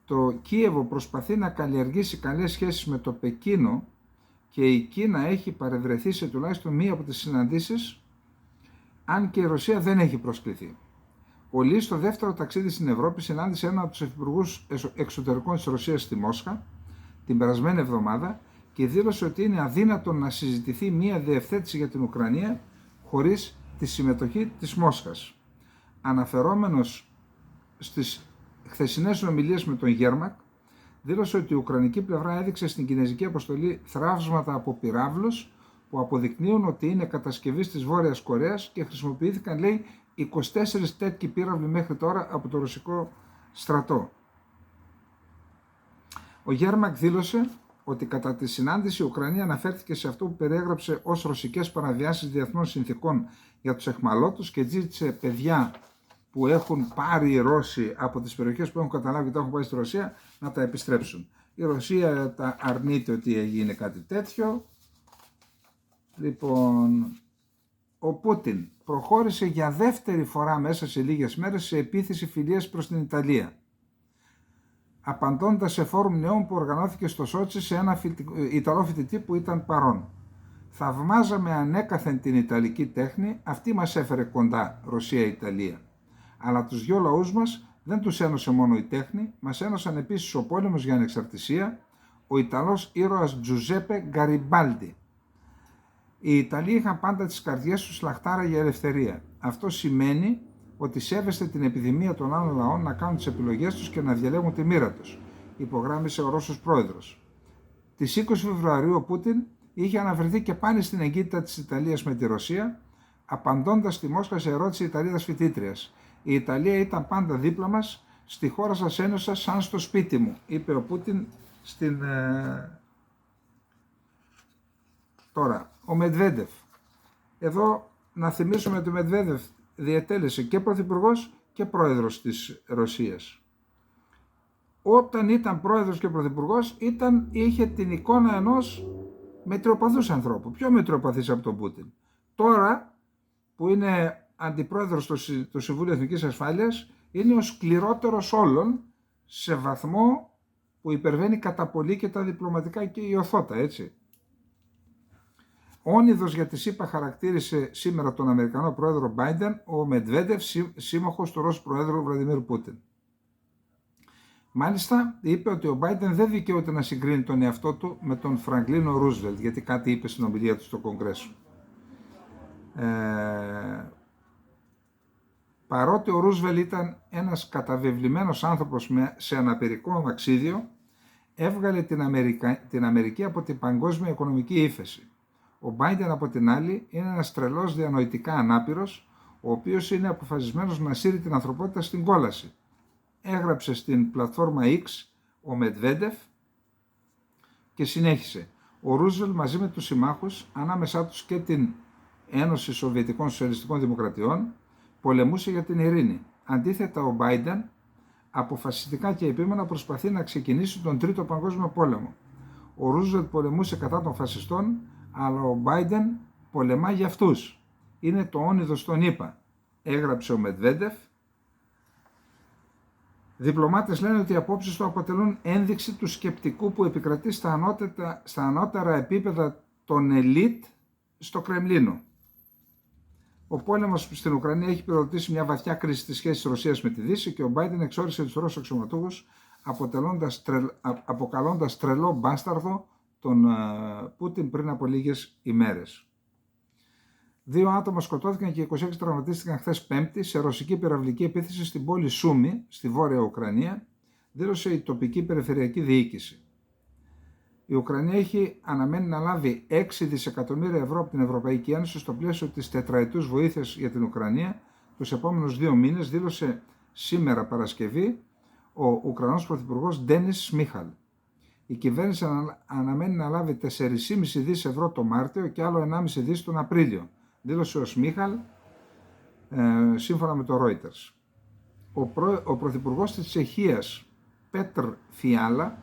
Το Κίεβο προσπαθεί να καλλιεργήσει καλές σχέσεις με το Πεκίνο και η Κίνα έχει παρευρεθεί σε τουλάχιστον μία από τις συναντήσεις, αν και η Ρωσία δεν έχει προσκληθεί. Ο Λι στο δεύτερο ταξίδι στην Ευρώπη συνάντησε έναν από τους υπουργούς εξωτερικών της Ρωσίας στη Μόσχα την περασμένη εβδομάδα και δήλωσε ότι είναι αδύνατο να συζητηθεί μία διευθέτηση για την Ουκρανία χωρίς τη συμμετοχή της Μόσχας. Αναφερόμενος στις χθεσινές συνομιλίες με τον Γέρμακ, δήλωσε ότι η Ουκρανική πλευρά έδειξε στην κινέζικη αποστολή θραύσματα από πυράβλους που αποδεικνύουν ότι είναι κατασκευής της Βόρειας Κορέας και χρησιμοποιήθηκαν, λέει, 24 τέτοιοι πύραυλοι μέχρι τώρα από το ρωσικό στρατό. Ο Γέρμακ δήλωσε ότι κατά τη συνάντηση η Ουκρανία αναφέρθηκε σε αυτό που περιέγραψε ως ρωσικές παραβιάσεις διεθνών συνθηκών για τους αιχμαλώτους και ζήτησε παιδιά που έχουν πάρει οι Ρώσοι από τις περιοχές που έχουν καταλάβει και τα έχουν πάει στη Ρωσία να τα επιστρέψουν. Η Ρωσία τα αρνείται ότι έγινε κάτι τέτοιο. Λοιπόν, ο Πούτιν προχώρησε για δεύτερη φορά μέσα σε λίγες μέρες σε επίθεση φιλίας προς την Ιταλία, απαντώντας σε φόρουμ νεών που οργανώθηκε στο Σότσι σε ένα Ιταλό φοιτητή που ήταν παρόν. Θαυμάζαμε ανέκαθεν την Ιταλική τέχνη, αυτή μας έφερε κοντά Ρωσία-Ιταλία. Αλλά τους δυο λαούς μας δεν τους ένωσε μόνο η τέχνη, μας ένωσαν επίσης ο πόλεμος για ανεξαρτησία, ο Ιταλός ήρωας Τζουζέπε Γκαριμπάλντι. Οι Ιταλοί είχαν πάντα τις καρδιές τους λαχτάρα για ελευθερία. Αυτό σημαίνει ότι σέβεστε την επιδημία των άλλων λαών να κάνουν τις επιλογές τους και να διαλέγουν τη μοίρα τους, υπογράμμισε ο Ρώσος πρόεδρος. Τις 20 Φεβρουαρίου ο Πούτιν είχε αναβρεθεί και πάλι στην εγκύτητα της Ιταλίας με τη Ρωσία, απαντώντας στη Μόσχα σε ερώτηση Ιταλίδας φοιτήτριας. Η Ιταλία ήταν πάντα δίπλα μας, στη χώρα σας ένωσα σαν στο σπίτι μου, είπε ο Πούτιν στην... Τώρα, ο Μετβέντεφ. Εδώ να θυμίσουμε ότι ο Μετβέντεφ διετέλεσε και πρωθυπουργός και πρόεδρος της Ρωσίας. Όταν ήταν πρόεδρος και πρωθυπουργός είχε την εικόνα ενός μετριοπαθούς ανθρώπου, πιο μετριοπαθής από τον Πούτιν. Τώρα που είναι αντιπρόεδρος του Συμβουλίου Εθνικής Ασφάλειας, είναι ο σκληρότερος όλων σε βαθμό που υπερβαίνει κατά πολύ και τα διπλωματικά και η οθότα, έτσι. Όνειδος για τη ΣΥΠΑ χαρακτήρισε σήμερα τον Αμερικανό πρόεδρο Biden ο Μετβέντεφ, σύμμαχος του Ρώσου πρόεδρου Βλαντιμίρ Πούτιν. Μάλιστα είπε ότι ο Biden δεν δικαιούται να συγκρίνει τον εαυτό του με τον Φραγκλίνο Ρούσβελτ, γιατί κάτι είπε στην ομιλία του στο Κογκρέσο. Παρότι ο Ρούσβελτ ήταν ένας καταβεβλημένος άνθρωπος σε αναπηρικό αμαξίδιο, έβγαλε την Αμερική από την παγκόσμια οικονομική ύφεση. Ο Biden από την άλλη είναι ένας τρελός διανοητικά ανάπηρος, ο οποίος είναι αποφασισμένος να σύρει την ανθρωπότητα στην κόλαση. Έγραψε στην πλατφόρμα X ο Μετβέντεφ και συνέχισε. Ο Ρούσβελτ μαζί με τους συμμάχους, ανάμεσά τους και την Ένωση Σοβιετικών Σοσιαλιστικών Δημοκρατιών, πολεμούσε για την ειρήνη. Αντίθετα, ο Biden αποφασιστικά και επίμονα προσπαθεί να ξεκινήσει τον Τρίτο Παγκόσμιο Πόλεμο. Ο Ρούσβελτ πολεμούσε κατά των φασιστών, αλλά ο Biden πολεμά για αυτούς. Είναι το όνειδος των ΗΠΑ, έγραψε ο Μετβέντεφ. Διπλωμάτες λένε ότι οι απόψεις του αποτελούν ένδειξη του σκεπτικού που επικρατεί στα ανώτερα επίπεδα των ελίτ στο Κρεμλίνο. Ο πόλεμος στην Ουκρανία έχει πυροδοτήσει μια βαθιά κρίση της σχέσης της Ρωσίας με τη Δύση και ο Biden εξόρισε τους Ρώσους αξιωματούχους αποκαλώντας τρελό μπάσταρδο τον Πούτιν πριν από λίγες ημέρες. 2 άτομα σκοτώθηκαν και 26 τραυματίστηκαν χθες Πέμπτη σε ρωσική πυραυλική επίθεση στην πόλη Σούμι, στη Βόρεια Ουκρανία, δήλωσε η τοπική περιφερειακή διοίκηση. Η Ουκρανία αναμένει να λάβει 6 δισεκατομμύρια ευρώ από την Ευρωπαϊκή Ένωση στο πλαίσιο της τετραετούς βοήθειας για την Ουκρανία τους επόμενους 2 μήνες, δήλωσε σήμερα Παρασκευή ο Ουκρανός Πρωθυπουργός Ντένις Σμίχαλ. Η κυβέρνηση αναμένει να λάβει 4,5 δις ευρώ το Μάρτιο και άλλο 1,5 δις τον Απρίλιο, δήλωσε ο Σμίχαλ σύμφωνα με το Reuters. Ο Πρωθυπουργός της Τσεχίας, Πέτρ Φιάλα,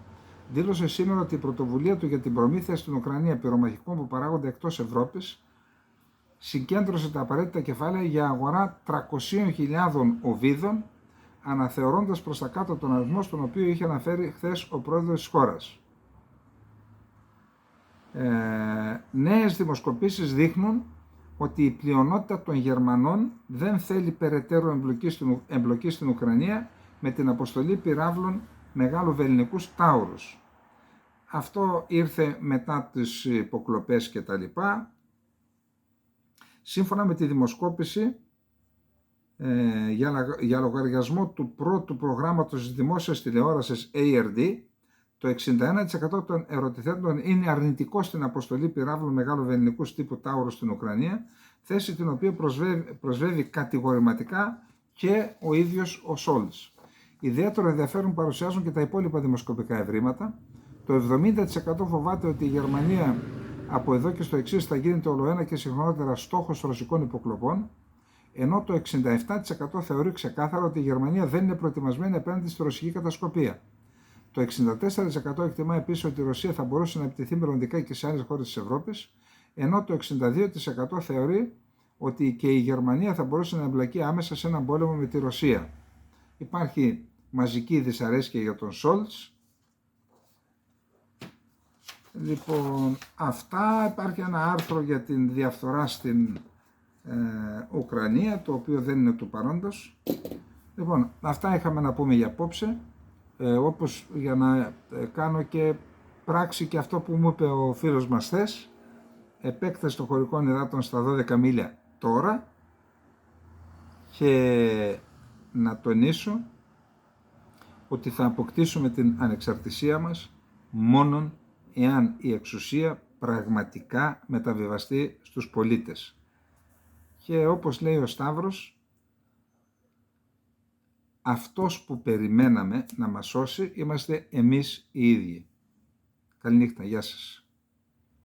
δήλωσε σήμερα ότι η πρωτοβουλία του για την προμήθεια στην Ουκρανία πυρομαχικών που παράγονται εκτός Ευρώπης συγκέντρωσε τα απαραίτητα κεφάλαια για αγορά 300.000 οβίδων, αναθεωρώντας προς τα κάτω τον αριθμό στον οποίο είχε αναφέρει χθες ο πρόεδρος της χώρας. Νέες δημοσκοπήσεις δείχνουν ότι η πλειονότητα των Γερμανών δεν θέλει περαιτέρω εμπλοκή στην Ουκρανία με την αποστολή πυράβλων μεγάλοβελληνικούς Τάουρους. Αυτό ήρθε μετά τις υποκλοπές και τα λοιπά. Σύμφωνα με τη δημοσκόπηση, για λογαριασμό του πρώτου προγράμματος της δημόσιας τηλεόρασης ARD, το 61% των ερωτηθέντων είναι αρνητικό στην αποστολή πυράβλων μεγάλοβελληνικούς τύπου Τάουρου στην Ουκρανία, θέση την οποία προσβεύει κατηγορηματικά και ο ίδιος ο Σόλτς. Ιδιαίτερο ενδιαφέρον παρουσιάζουν και τα υπόλοιπα δημοσκοπικά ευρήματα. Το 70% φοβάται ότι η Γερμανία από εδώ και στο εξής θα γίνεται ολοένα και συχνότερα στόχος ρωσικών υποκλοπών, ενώ το 67% θεωρεί ξεκάθαρα ότι η Γερμανία δεν είναι προετοιμασμένη απέναντι στη ρωσική κατασκοπία. Το 64% εκτιμά επίσης ότι η Ρωσία θα μπορούσε να επιτεθεί μελλοντικά και σε άλλες χώρες της Ευρώπης, ενώ το 62% θεωρεί ότι και η Γερμανία θα μπορούσε να εμπλακεί άμεσα σε έναν πόλεμο με τη Ρωσία. Υπάρχει μαζική δυσαρέσκεια για τον Σόλτς. Λοιπόν, αυτά. Υπάρχει ένα άρθρο για την διαφθορά στην Ουκρανία, το οποίο δεν είναι του παρόντος. Λοιπόν, αυτά είχαμε να πούμε για απόψε. Όπως για να κάνω και πράξη και αυτό που μου είπε ο φίλος μας χθες, επέκταση των χωρικών υδάτων στα 12 μίλια τώρα, και να τονίσω ότι θα αποκτήσουμε την ανεξαρτησία μας μόνον εάν η εξουσία πραγματικά μεταβιβαστεί στους πολίτες. Και όπως λέει ο Σταύρος, αυτός που περιμέναμε να μας σώσει είμαστε εμείς οι ίδιοι. Καληνύχτα, γεια σας.